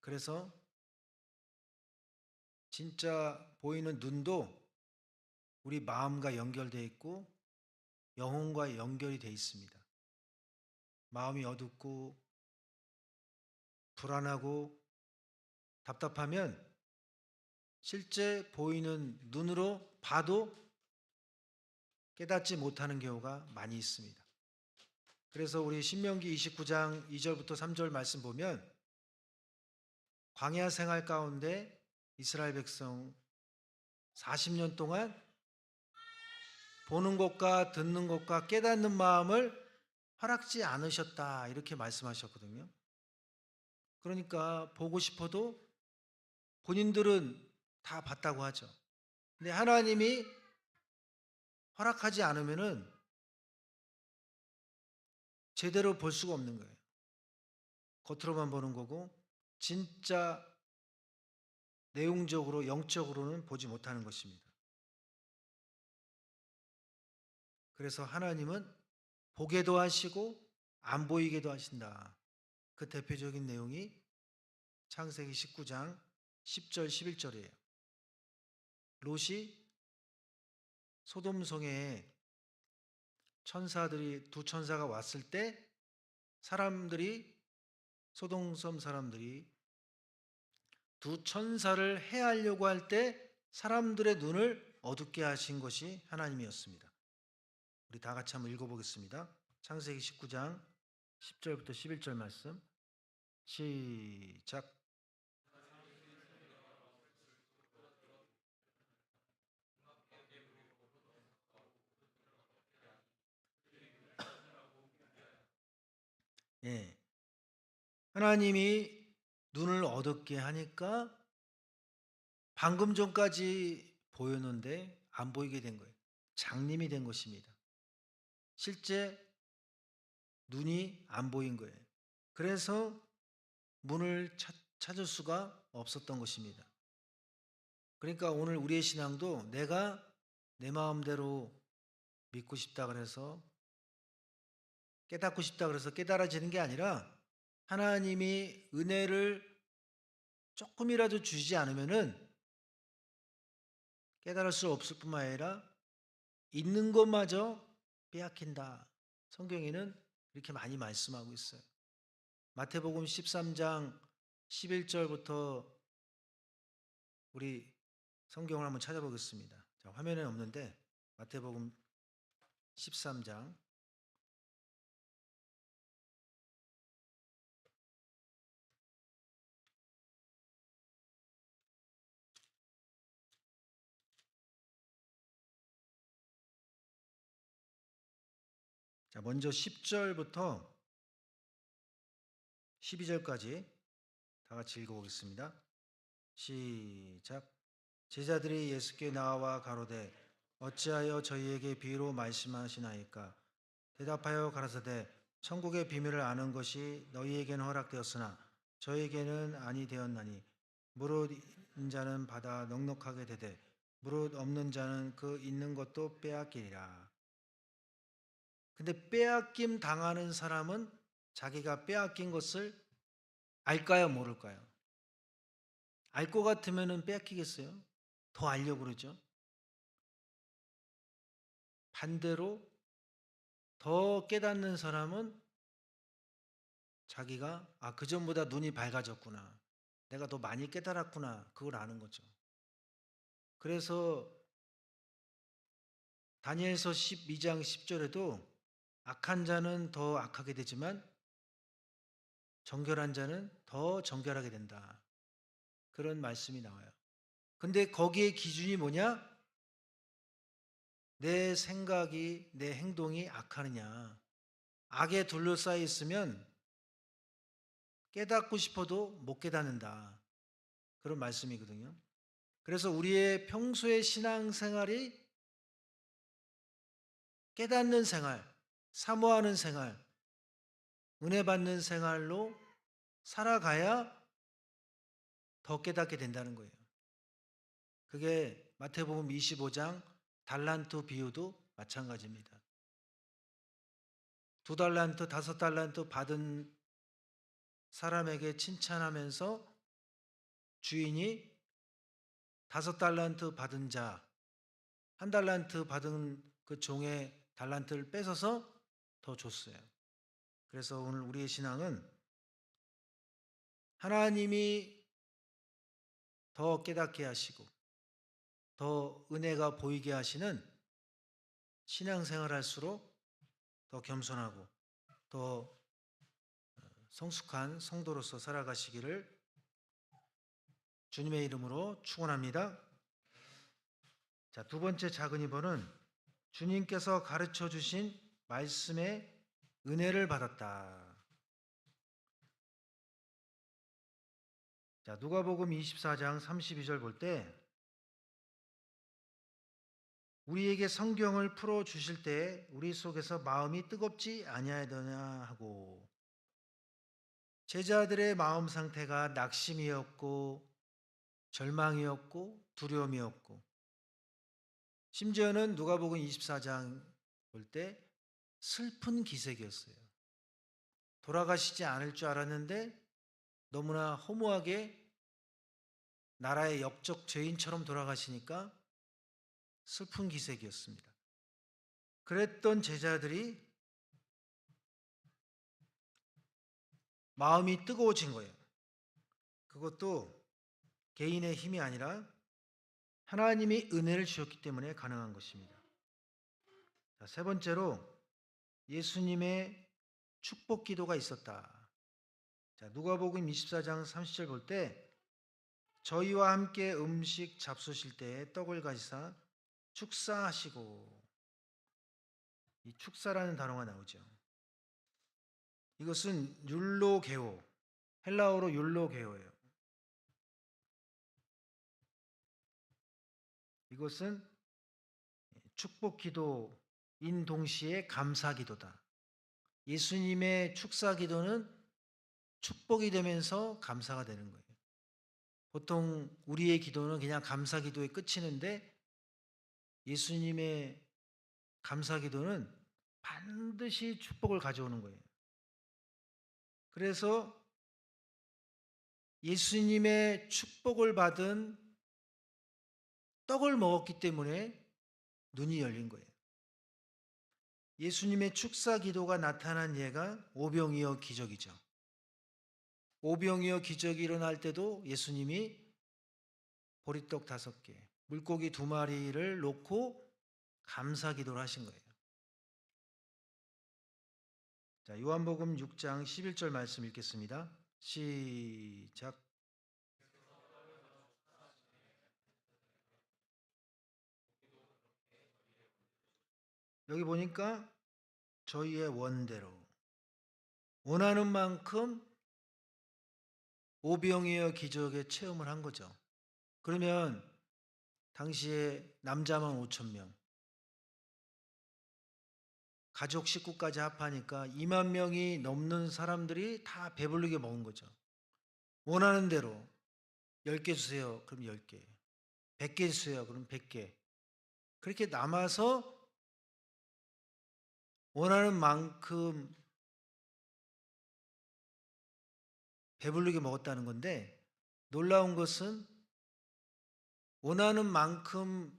Speaker 5: 그래서 진짜 보이는 눈도 우리 마음과 연결되어 있고 영혼과 연결이 되어 있습니다. 마음이 어둡고 불안하고 답답하면 실제 보이는 눈으로 봐도 깨닫지 못하는 경우가 많이 있습니다. 그래서 우리 신명기 29장 2절부터 3절 말씀 보면 광야 생활 가운데 이스라엘 백성 40년 동안 보는 것과 듣는 것과 깨닫는 마음을 허락지 않으셨다 이렇게 말씀하셨거든요. 그러니까 보고 싶어도 본인들은 다 봤다고 하죠. 근데 하나님이 허락하지 않으면은 제대로 볼 수가 없는 거예요. 겉으로만 보는 거고 진짜 내용적으로 영적으로는 보지 못하는 것입니다. 그래서 하나님은 보게도 하시고 안 보이게도 하신다. 그 대표적인 내용이 창세기 19장 10절 11절이에요. 롯이 소돔성에 천사들이 두 천사가 왔을 때 소돔섬 사람들이 두 천사를 해하려고 할 때 사람들의 눈을 어둡게 하신 것이 하나님이었습니다. 우리 다 같이 한번 읽어보겠습니다. 창세기 19장 10절부터 11절 말씀 시작. 예. 하나님이 눈을 어둡게 하니까 방금 전까지 보였는데 안 보이게 된 거예요. 장님이 된 것입니다. 실제 눈이 안 보인 거예요. 그래서 문을 찾을 수가 없었던 것입니다. 그러니까 오늘 우리의 신앙도 내가 내 마음대로 믿고 싶다 그래서 깨닫고 싶다 그래서 깨달아지는 게 아니라 하나님이 은혜를 조금이라도 주시지 않으면은 깨달을 수 없을 뿐만 아니라 있는 것마저 빼앗긴다. 성경에는 이렇게 많이 말씀하고 있어요. 마태복음 13장 11절부터 우리 성경을 한번 찾아보겠습니다. 자, 화면에 없는데 마태복음 13장 자, 먼저 10절부터 12절까지 다 같이 읽어보겠습니다. 시작. 제자들이 예수께 나와 가로되 어찌하여 저희에게 비유로 말씀하시나이까? 대답하여 가라사대 천국의 비밀을 아는 것이 너희에게는 허락되었으나 저희에게는 아니 되었나니 무릇 있는 자는 받아 넉넉하게 되되 무릇 없는 자는 그 있는 것도 빼앗기리라. 근데 빼앗김 당하는 사람은 자기가 빼앗긴 것을 알까요, 모를까요? 알 것 같으면은 빼앗기겠어요? 더 알려고 그러죠. 반대로 더 깨닫는 사람은 자기가 그전보다 눈이 밝아졌구나. 내가 더 많이 깨달았구나. 그걸 아는 거죠. 그래서 다니엘서 12장 10절에도 악한 자는 더 악하게 되지만 정결한 자는 더 정결하게 된다. 그런 말씀이 나와요. 근데 거기에 기준이 뭐냐? 내 생각이, 내 행동이 악하느냐. 악에 둘러싸여 있으면 깨닫고 싶어도 못 깨닫는다. 그런 말씀이거든요. 그래서 우리의 평소의 신앙생활이 깨닫는 생활, 사모하는 생활, 은혜 받는 생활로 살아가야 더 깨닫게 된다는 거예요. 그게 마태복음 25장 달란트 비유도 마찬가지입니다. 2달란트, 5달란트 받은 사람에게 칭찬하면서 주인이 5달란트 받은 자, 1달란트 받은 그 종의 달란트를 뺏어서 더 줬어요. 그래서 오늘 우리의 신앙은 하나님이 더 깨닫게 하시고 더 은혜가 보이게 하시는 신앙생활 할수록 더 겸손하고 더 성숙한 성도로서 살아가시기를 주님의 이름으로 축원합니다. 자, 두 번째 작은 2번은 주님께서 가르쳐 주신 말씀의 은혜를 받았다. 자, 누가복음 24장 32절 볼 때 우리에게 성경을 풀어 주실 때 우리 속에서 마음이 뜨겁지 아니하더냐 하고, 제자들의 마음 상태가 낙심이었고 절망이었고 두려움이었고, 심지어는 누가복음 24장 볼 때 슬픈 기색이었어요. 돌아가시지 않을 줄 알았는데 너무나 허무하게 나라의 역적 죄인처럼 돌아가시니까 슬픈 기색이었습니다. 그랬던 제자들이 마음이 뜨거워진 거예요. 그것도 개인의 힘이 아니라 하나님이 은혜를 주셨기 때문에 가능한 것입니다. 자, 세 번째로 예수님의 축복 기도가 있었다. 자, 누가복음 24장 30절 볼 때 저희와 함께 음식 잡수실 때에 떡을 가지사 축사하시고, 이 축사라는 단어가 나오죠. 이것은 율로게오, 헬라어로 율로게오예요. 이것은 축복 기도인 동시에 감사 기도다. 예수님의 축사 기도는 축복이 되면서 감사가 되는 거예요. 보통 우리의 기도는 그냥 감사 기도에 끝이는데 예수님의 감사 기도는 반드시 축복을 가져오는 거예요. 그래서 예수님의 축복을 받은 떡을 먹었기 때문에 눈이 열린 거예요. 예수님의 축사 기도가 나타난 예가 오병이어 기적이죠. 오병이어 기적이 일어날 때도 예수님이 보리떡 5개, 물고기 2마리를 놓고 감사 기도를 하신 거예요. 자, 요한복음 6장 11절 말씀 읽겠습니다. 시작. 여기 보니까 저희의 원대로 원하는 만큼 오병이어 기적의 체험을 한 거죠. 그러면 당시에 남자만 5,000명, 가족 식구까지 합하니까 2만 명이 넘는 사람들이 다 배불리게 먹은 거죠. 원하는 대로 10개 주세요. 그럼 10개. 100개 주세요. 그럼 100개. 그렇게 남아서 원하는 만큼 배불리게 먹었다는 건데, 놀라운 것은 원하는 만큼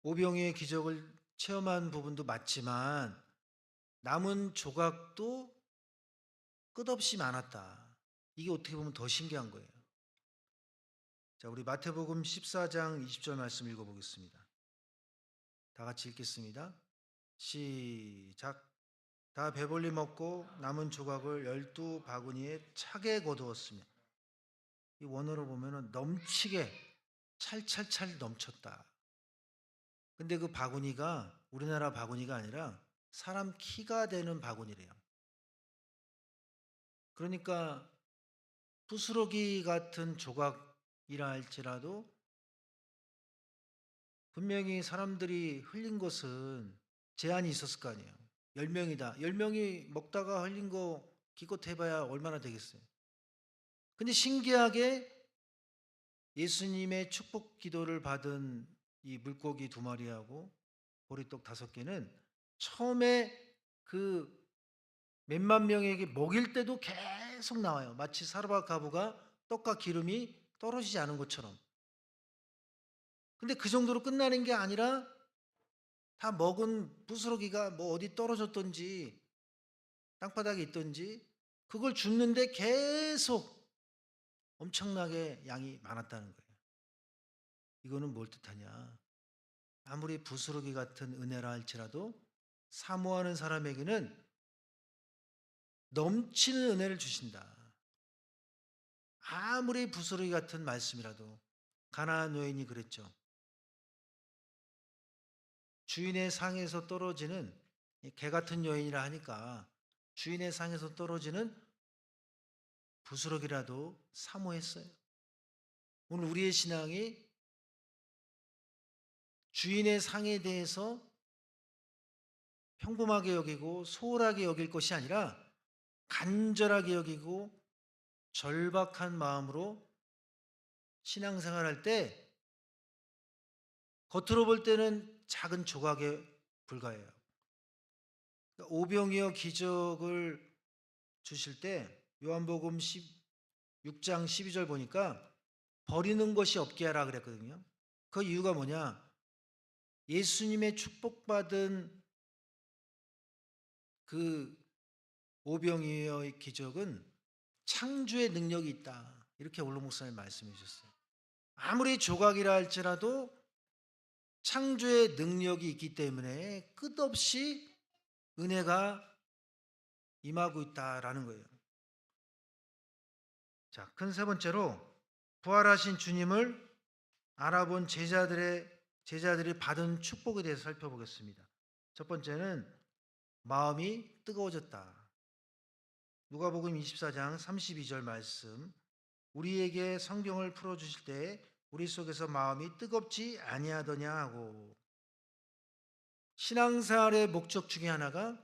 Speaker 5: 오병이어의 기적을 체험한 부분도 맞지만 남은 조각도 끝없이 많았다. 이게 어떻게 보면 더 신기한 거예요. 자, 우리 마태복음 14장 20절 말씀 읽어보겠습니다. 다 같이 읽겠습니다. 시작. 다 배불리 먹고 남은 조각을 12바구니에 차게 거두었으며, 이 원어로 보면은 넘치게 찰찰찰 넘쳤다. 근데 그 바구니가 우리나라 바구니가 아니라 사람 키가 되는 바구니래요. 그러니까 부스러기 같은 조각이라 할지라도 분명히 사람들이 흘린 것은 제한이 있었을 거 아니에요. 10명이다. 10명이 먹다가 흘린 거 기껏 해봐야 얼마나 되겠어요. 근데 신기하게 예수님의 축복 기도를 받은 이 물고기 2마리하고 보리떡 5개는 처음에 그 몇만 명에게 먹일 때도 계속 나와요. 마치 사르밧 가부가 떡과 기름이 떨어지지 않은 것처럼. 근데 그 정도로 끝나는 게 아니라 다 먹은 부스러기가 뭐 어디 떨어졌던지 땅바닥에 있던지 그걸 줍는데 계속 엄청나게 양이 많았다는 거예요. 이거는 뭘 뜻하냐? 아무리 부스러기 같은 은혜라 할지라도 사모하는 사람에게는 넘치는 은혜를 주신다. 아무리 부스러기 같은 말씀이라도. 가나안 여인이 그랬죠. 주인의 상에서 떨어지는, 개 같은 여인이라 하니까 주인의 상에서 떨어지는 부스러기라도 사모했어요. 오늘 우리의 신앙이 주인의 상에 대해서 평범하게 여기고 소홀하게 여길 것이 아니라 간절하게 여기고 절박한 마음으로 신앙생활할 때 겉으로 볼 때는 작은 조각에 불과해요. 오병이어 기적을 주실 때 요한복음 6장 12절 보니까 버리는 것이 없게 하라 그랬거든요. 그 이유가 뭐냐? 예수님의 축복받은 그 오병이어의 기적은 창조의 능력이 있다. 이렇게 올로 목사님 말씀해 주셨어요. 아무리 조각이라 할지라도 창조의 능력이 있기 때문에 끝없이 은혜가 임하고 있다라는 거예요. 자, 큰 세 번째로 부활하신 주님을 알아본 제자들이 받은 축복에 대해서 살펴보겠습니다. 첫 번째는 마음이 뜨거워졌다. 누가복음 24장 32절 말씀, 우리에게 성경을 풀어주실 때 우리 속에서 마음이 뜨겁지 아니하더냐 하고, 신앙생활의 목적 중에 하나가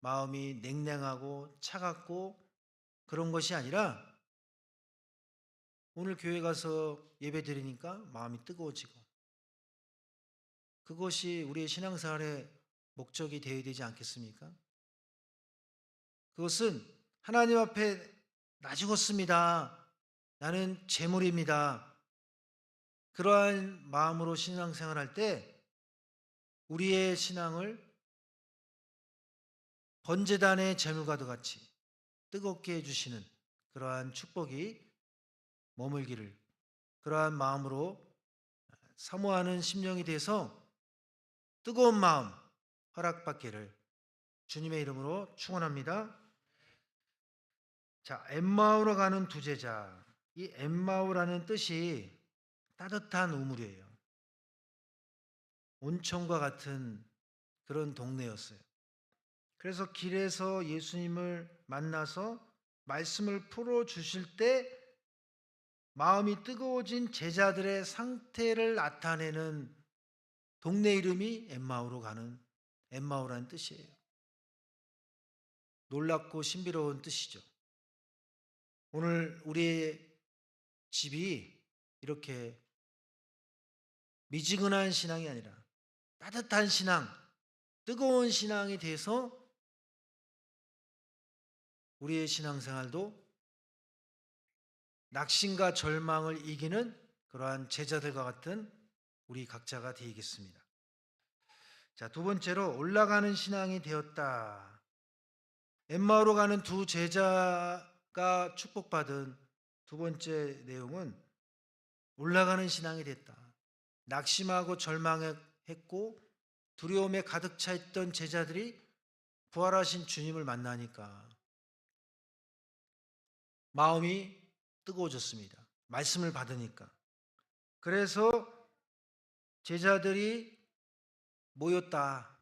Speaker 5: 마음이 냉랭하고 차갑고 그런 것이 아니라 오늘 교회 가서 예배 드리니까 마음이 뜨거워지고, 그것이 우리의 신앙생활의 목적이 되어야 되지 않겠습니까? 그것은 하나님 앞에 나 죽었습니다. 나는 재물입니다. 그러한 마음으로 신앙생활할 때 우리의 신앙을 번제단의 제물과도 같이 뜨겁게 해주시는 그러한 축복이 머물기를, 그러한 마음으로 사모하는 심령이 돼서 뜨거운 마음 허락받기를 주님의 이름으로 축원합니다. 자, 엠마오로 가는 두 제자. 이 엠마오라는 뜻이 따뜻한 우물이에요. 온천과 같은 그런 동네였어요. 그래서 길에서 예수님을 만나서 말씀을 풀어주실 때 마음이 뜨거워진 제자들의 상태를 나타내는 동네 이름이 엠마오로 가는 엠마오라는 뜻이에요. 놀랍고 신비로운 뜻이죠. 오늘 우리의 집이 이렇게 미지근한 신앙이 아니라 따뜻한 신앙, 뜨거운 신앙이 돼서 우리의 신앙생활도 낙심과 절망을 이기는 그러한 제자들과 같은 우리 각자가 되겠습니다. 자, 두 번째로 올라가는 신앙이 되었다. 엠마오로 가는 두 제자가 축복받은 두 번째 내용은 올라가는 신앙이 됐다. 낙심하고 절망했고 두려움에 가득 차 있던 제자들이 부활하신 주님을 만나니까 마음이 뜨거워졌습니다. 말씀을 받으니까. 그래서 제자들이 모였다,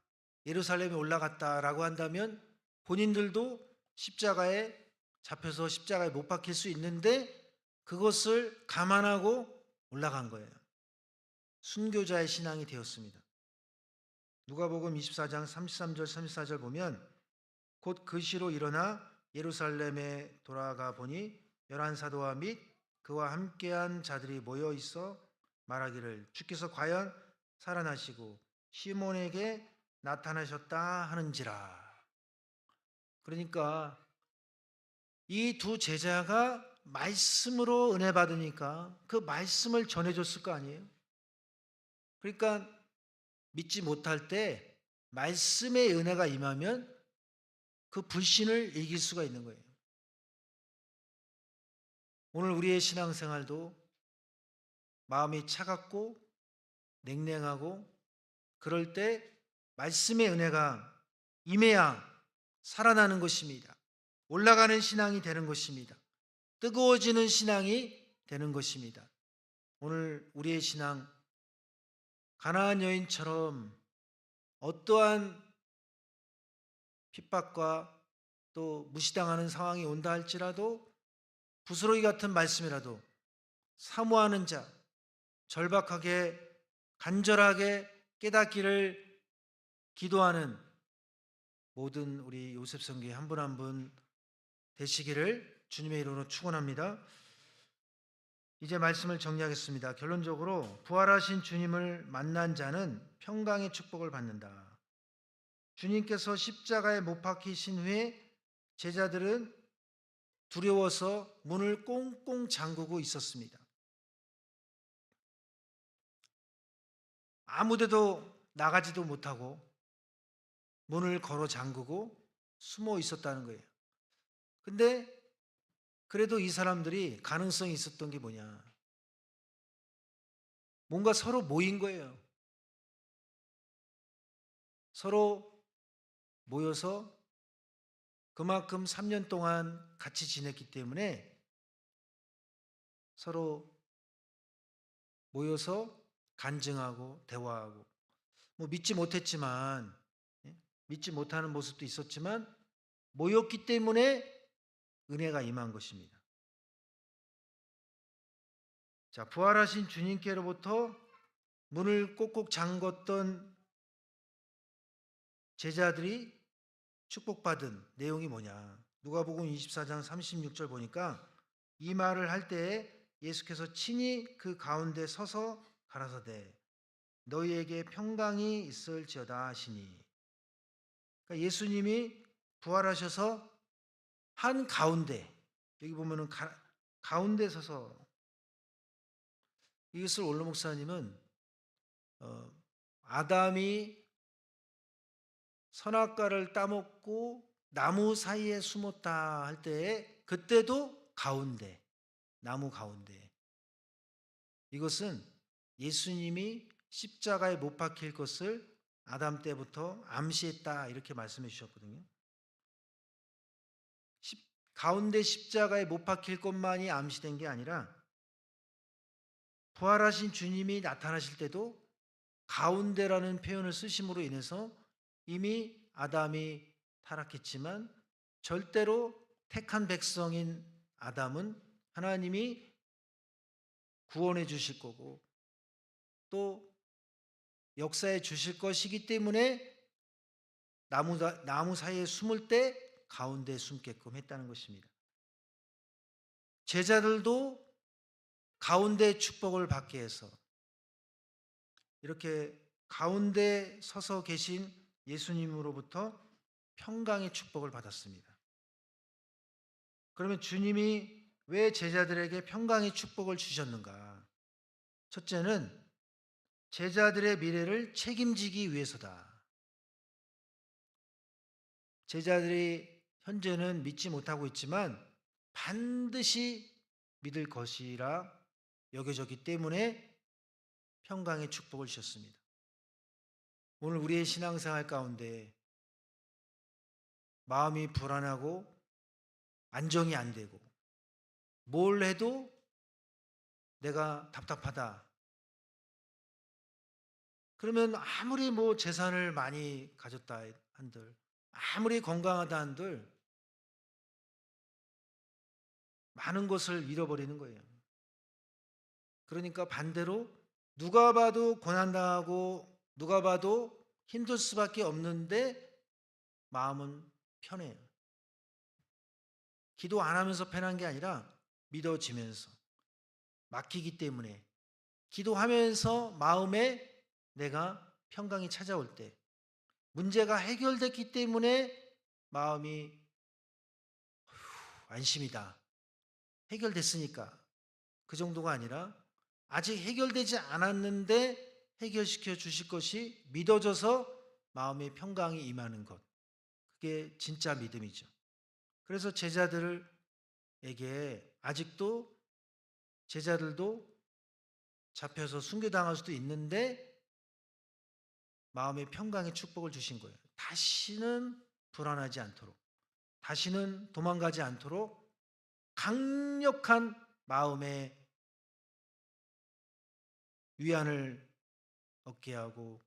Speaker 5: 예루살렘에 올라갔다라고 한다면 본인들도 십자가에 잡혀서 십자가에 못 박힐 수 있는데 그것을 감안하고 올라간 거예요. 순교자의 신앙이 되었습니다. 누가복음 24장 33절 34절 보면 곧 그 시로 일어나 예루살렘에 돌아가 보니 11사도와 및 그와 함께한 자들이 모여 있어 말하기를 주께서 과연 살아나시고 시몬에게 나타나셨다 하는지라. 그러니까 이 두 제자가 말씀으로 은혜 받으니까 그 말씀을 전해줬을 거 아니에요. 그러니까 믿지 못할 때 말씀의 은혜가 임하면 그 불신을 이길 수가 있는 거예요. 오늘 우리의 신앙생활도 마음이 차갑고 냉랭하고 그럴 때 말씀의 은혜가 임해야 살아나는 것입니다. 올라가는 신앙이 되는 것입니다. 뜨거워지는 신앙이 되는 것입니다. 오늘 우리의 신앙 가나안 여인처럼 어떠한 핍박과 또 무시당하는 상황이 온다 할지라도 부스러기 같은 말씀이라도 사모하는 자, 절박하게 간절하게 깨닫기를 기도하는 모든 우리 요셉 성교의 한 분 한 분 되시기를 주님의 이름으로 축원합니다. 이제 말씀을 정리하겠습니다. 결론적으로 부활하신 주님을 만난 자는 평강의 축복을 받는다. 주님께서 십자가에 못 박히신 후에 제자들은 두려워서 문을 꽁꽁 잠그고 있었습니다. 아무데도 나가지도 못하고 문을 걸어 잠그고 숨어 있었다는 거예요. 근데 그래도 이 사람들이 가능성이 있었던 게 뭐냐? 뭔가 서로 모인 거예요. 서로 모여서 그만큼 3년 동안 같이 지냈기 때문에 서로 모여서 간증하고 대화하고 믿지 못했지만 믿지 못하는 모습도 있었지만 모였기 때문에 은혜가 임한 것입니다. 자, 부활하신 주님께로부터 문을 꼭꼭 잠궜던 제자들이 축복받은 내용이 뭐냐? 누가복음 24장 36절 보니까 이 말을 할 때에 예수께서 친히 그 가운데 서서 가라사대 너희에게 평강이 있을지어다 하시니, 그러니까 예수님이 부활하셔서 한 가운데, 여기 보면은 가운데 서서, 이것을 원로 목사님은 아담이 선악과를 따먹고 나무 사이에 숨었다 할 때에 그때도 가운데, 나무 가운데, 이것은 예수님이 십자가에 못 박힐 것을 아담 때부터 암시했다 이렇게 말씀해 주셨거든요. 가운데 십자가에 못 박힐 것만이 암시된 게 아니라 부활하신 주님이 나타나실 때도 가운데라는 표현을 쓰심으로 인해서 이미 아담이 타락했지만 절대로 택한 백성인 아담은 하나님이 구원해 주실 거고 또 역사해 주실 것이기 때문에 나무 사이에 숨을 때 가운데 숨게끔 했다는 것입니다. 제자들도 가운데 축복을 받게 해서 이렇게 가운데 서서 계신 예수님으로부터 평강의 축복을 받았습니다. 그러면 주님이 왜 제자들에게 평강의 축복을 주셨는가? 첫째는 제자들의 미래를 책임지기 위해서다. 제자들이 현재는 믿지 못하고 있지만 반드시 믿을 것이라 여겨졌기 때문에 평강의 축복을 주셨습니다. 오늘 우리의 신앙생활 가운데 마음이 불안하고 안정이 안 되고 뭘 해도 내가 답답하다. 그러면 아무리 뭐 재산을 많이 가졌다 한들, 아무리 건강하다 한들 많은 것을 잃어버리는 거예요. 그러니까 반대로 누가 봐도 고난당하고 누가 봐도 힘들 수밖에 없는데 마음은 편해요. 기도 안 하면서 편한 게 아니라 믿어지면서 맡기기 때문에 기도하면서 마음에 내가 평강이 찾아올 때 문제가 해결됐기 때문에 마음이 안심이다. 해결됐으니까. 그 정도가 아니라 아직 해결되지 않았는데 해결시켜 주실 것이 믿어져서 마음의 평강이 임하는 것. 그게 진짜 믿음이죠. 그래서 제자들에게 아직도 제자들도 잡혀서 순교당할 수도 있는데 마음의 평강의 축복을 주신 거예요. 다시는 불안하지 않도록, 다시는 도망가지 않도록 강력한 마음의 위안을 얻게 하고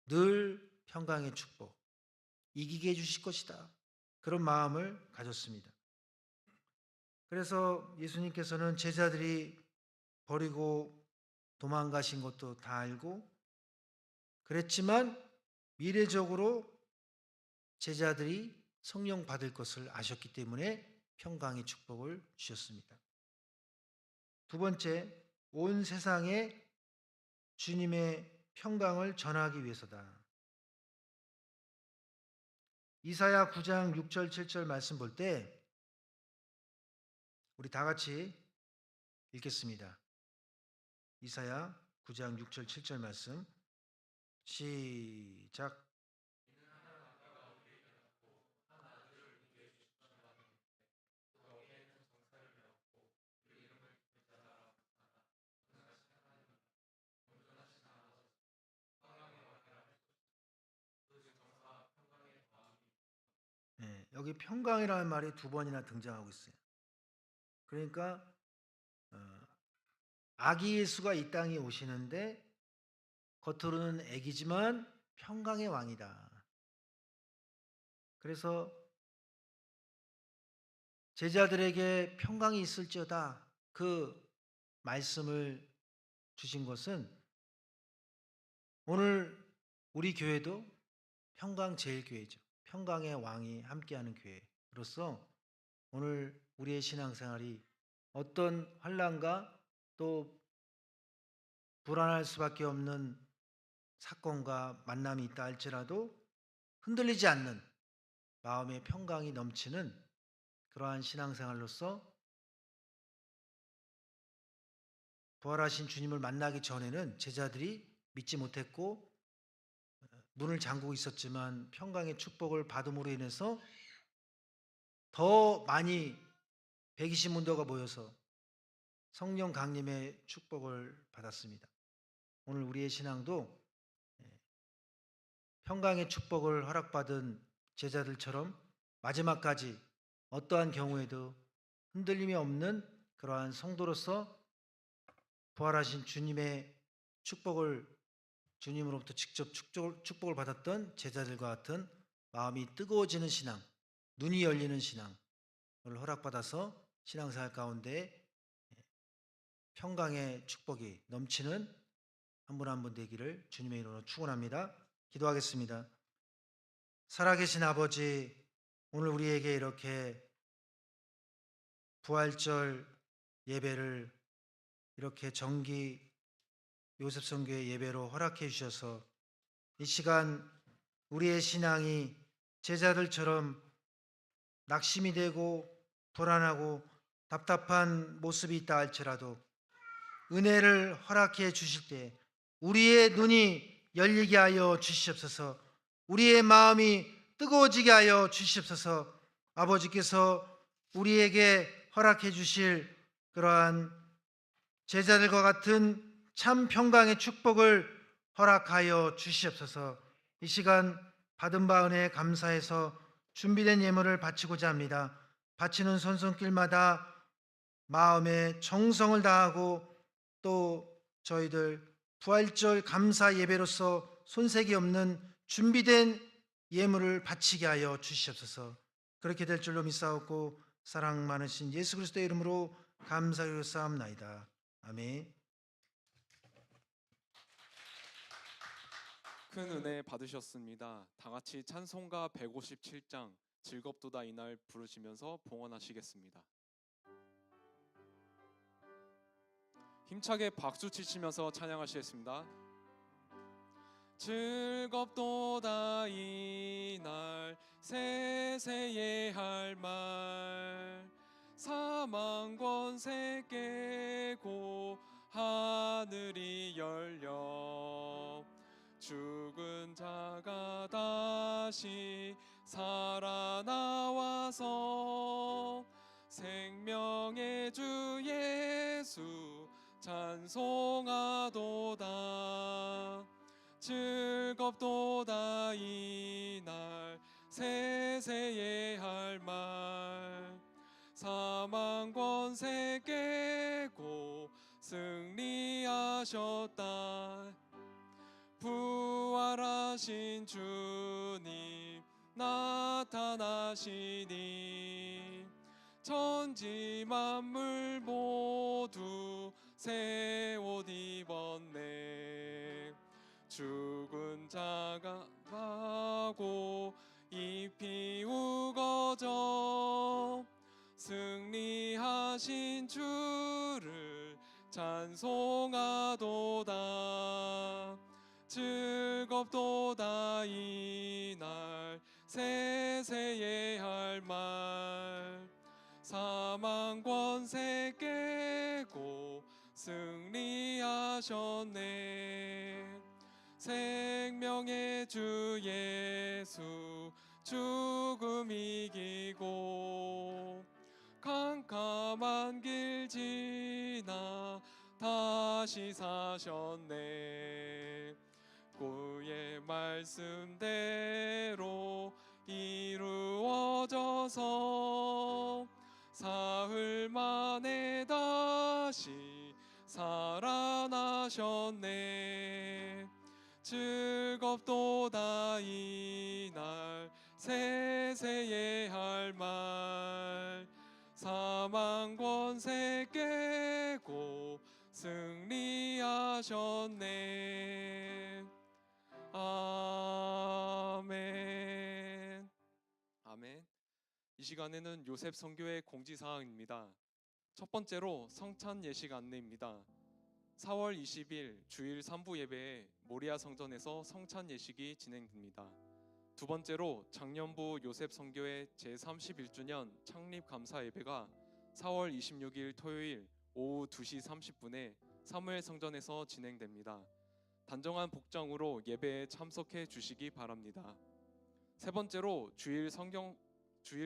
Speaker 5: 늘 평강의 축복, 이기게 해주실 것이다. 그런 마음을 가졌습니다. 그래서 예수님께서는 제자들이 버리고 도망가신 것도 다 알고 그랬지만 미래적으로 제자들이 성령 받을 것을 아셨기 때문에 평강의 축복을 주셨습니다. 두 번째, 온 세상에 주님의 평강을 전하기 위해서다. 이사야 9장 6절 7절 말씀 볼 때 우리 다 같이 읽겠습니다. 이사야 9장 6절 7절 말씀 시작. 네, 여기 평강이라는 말이 두 번이나 등장하고 있어요. 그러니까 아기 예수가 이 땅에 오시는데 겉으로는 애기지만 평강의 왕이다. 그래서 제자들에게 평강이 있을지어다 그 말씀을 주신 것은 오늘 우리 교회도 평강제일교회죠. 평강의 왕이 함께하는 교회로서 오늘 우리의 신앙생활이 어떤 환난과 또 불안할 수밖에 없는 사건과 만남이 있다 할지라도 흔들리지 않는 마음의 평강이 넘치는 그러한 신앙생활로서 부활하신 주님을 만나기 전에는 제자들이 믿지 못했고 문을 잠그고 있었지만 평강의 축복을 받음으로 인해서 더 많이 120문도가 모여서 성령 강림의 축복을 받았습니다. 오늘 우리의 신앙도 평강의 축복을 허락받은 제자들처럼 마지막까지 어떠한 경우에도 흔들림이 없는 그러한 성도로서 부활하신 주님의 축복을 주님으로부터 직접 축복을 받았던 제자들과 같은 마음이 뜨거워지는 신앙, 눈이 열리는 신앙을 허락받아서 신앙생활 가운데 평강의 축복이 넘치는 한 분 한 분 되기를 주님의 이름으로 축원합니다. 기도하겠습니다. 살아계신 아버지, 오늘 우리에게 이렇게 부활절 예배를 이렇게 정기 요셉성교의 예배로 허락해 주셔서 이 시간 우리의 신앙이 제자들처럼 낙심이 되고 불안하고 답답한 모습이 있다 할지라도 은혜를 허락해 주실 때 우리의 눈이 열리게 하여 주시옵소서. 우리의 마음이 뜨거워지게 하여 주시옵소서. 아버지께서 우리에게 허락해 주실 그러한 제자들과 같은 참 평강의 축복을 허락하여 주시옵소서. 이 시간 받은 바 은혜에 감사해서 준비된 예물을 바치고자 합니다. 바치는 손손길마다 마음의 정성을 다하고 또 저희들 부활절 감사 예배로서 손색이 없는 준비된 예물을 바치게 하여 주시옵소서. 그렇게 될 줄로 믿사옵고 사랑 많으신 예수 그리스도의 이름으로 감사드리고 싸움나이다. 아멘.
Speaker 4: 큰 은혜 받으셨습니다. 다 같이 찬송가 157장 즐겁도다 이날 부르시면서 봉헌하시겠습니다. 힘차게 박수 치시면서 찬양하시겠습니다. 즐겁도다 이날 세세의 할 말 사망 권세 깨고 하늘이 열려 죽은 자가 다시 살아나와서 생명의 주 예수 찬송하도다. 즐겁도다 이날 세세의 할 말 사망 권세 깨고 승리하셨다. 부활하신 주님 나타나시니 천지 만물 모두 새 옷 입었네. 죽은 자가 가고 잎이 우거져 승리하신 주를 찬송하도다. 즐겁도다 이날 세세의 할 말 사망 권세 깨고 승리하셨네. 생명의 주 예수 죽음 이기고 캄캄한 길 지나 다시 사셨네. 그의 말씀대로 이루어져서 사흘 만에 다시 살아나셨네. 즐겁도다 이날 세세의 할 말 사망 권세 깨고 승리하셨네. 아멘. 아멘. 이 시간에는 요셉 선교회 공지사항입니다. 첫 번째로 성찬 예식 안내입니다. 4월 20일 주일 3부 예배에 모리아 성전에서 성찬 예식이 진행됩니다. 두 번째로 작년부 요셉 선교회 제31주년 창립 감사 예배가 4월 26일 토요일 오후 2시 30분에 사무엘 성전에서 진행됩니다. 단정한 복장으로 예배에 참석해 주시기 바랍니다. 세 번째로 주일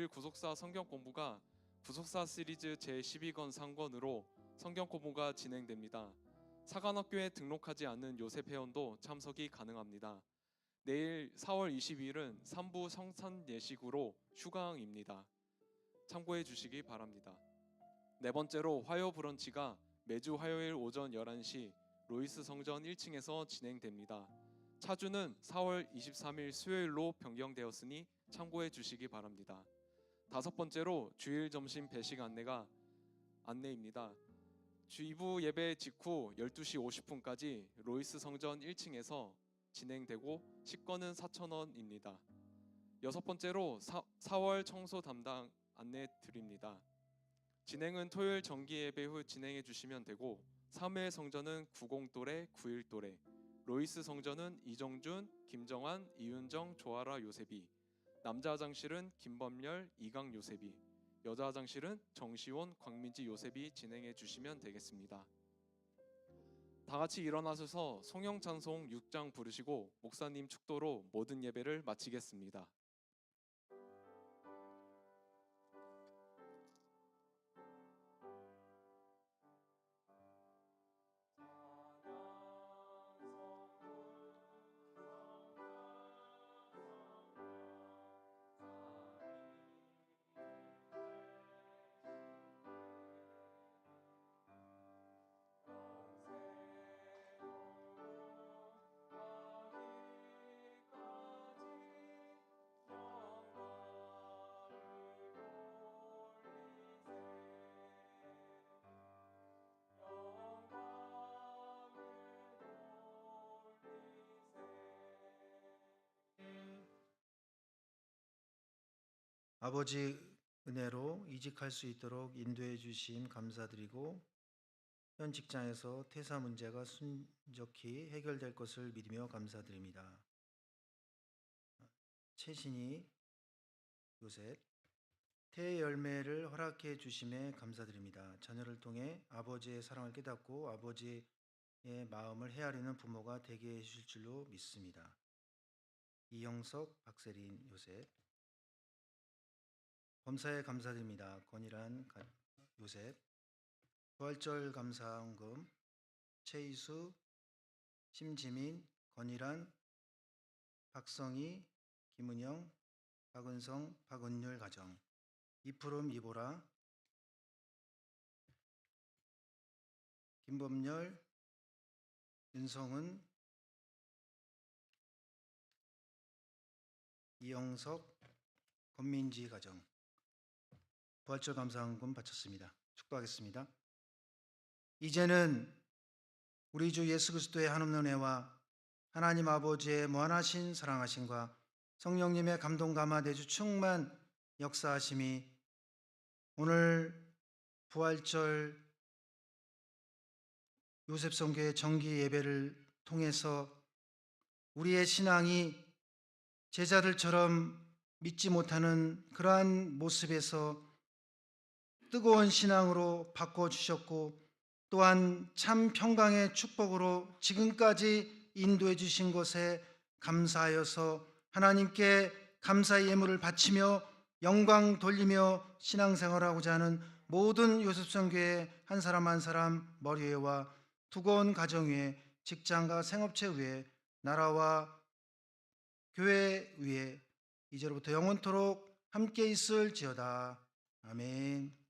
Speaker 4: 구속사 성경 공부가 구속사 시리즈 제12권 상권으로 성경 공부가 진행됩니다. 사관학교에 등록하지 않은 요셉 회원도 참석이 가능합니다. 내일 4월 22일은 3부 성찬 예식으로 휴강입니다. 참고해 주시기 바랍니다. 네 번째로 화요 브런치가 매주 화요일 오전 11시 로이스 성전 1층에서 진행됩니다. 차주는 4월 23일 수요일로 변경되었으니 참고해 주시기 바랍니다. 다섯 번째로 주일 점심 배식 안내입니다. 주이부 예배 직후 12시 50분까지 로이스 성전 1층에서 진행되고 식권은 4,000원입니다. 여섯 번째로 4월 청소 담당 안내 드립니다. 진행은 토요일 정기 예배 후 진행해 주시면 되고 3회 성전은 90또래, 91또래, 로이스 성전은 이정준, 김정환, 이윤정, 조아라 요셉이, 남자 화장실은 김범열, 이강 요셉이, 여자 화장실은 정시원, 광민지 요셉이 진행해 주시면 되겠습니다. 다 같이 일어나셔서 성령 찬송 6장 부르시고 목사님 축도로 모든 예배를 마치겠습니다.
Speaker 5: 아버지 은혜로 이직할 수 있도록 인도해 주심 감사드리고 현 직장에서 퇴사 문제가 순적히 해결될 것을 믿으며 감사드립니다. 최신희 요셉 태의 열매를 허락해 주심에 감사드립니다. 자녀를 통해 아버지의 사랑을 깨닫고 아버지의 마음을 헤아리는 부모가 되게 해주실 줄로 믿습니다. 이영석 박세린 요셉 범사에 감사드립니다. 권일한 요셉 부활절 감사헌금 최희수 심지민 권일한 박성희 김은영 박은성 박은율 가정 이푸름 이보라 김범열 윤성은 이영석 권민지 가정 부활절 감사헌금 바쳤습니다. 축도하겠습니다. 이제는 우리 주 예수 그리스도의 한없는 은혜와 하나님 아버지의 무한하신 사랑하심과 성령님의 감동 감화 내주 충만 역사하심이 오늘 부활절 요셉성교회 정기 예배를 통해서 우리의 신앙이 제자들처럼 믿지 못하는 그러한 모습에서 뜨거운 신앙으로 바꿔주셨고 또한 참 평강의 축복으로 지금까지 인도해 주신 것에 감사하여서 하나님께 감사의 예물을 바치며 영광 돌리며 신앙생활하고자 하는 모든 요셉성교회 한 사람 한 사람 머리 위와 두꺼운 가정 위에 직장과 생업체 위에 나라와 교회 위에 이제로부터 영원토록 함께 있을지어다. 아멘.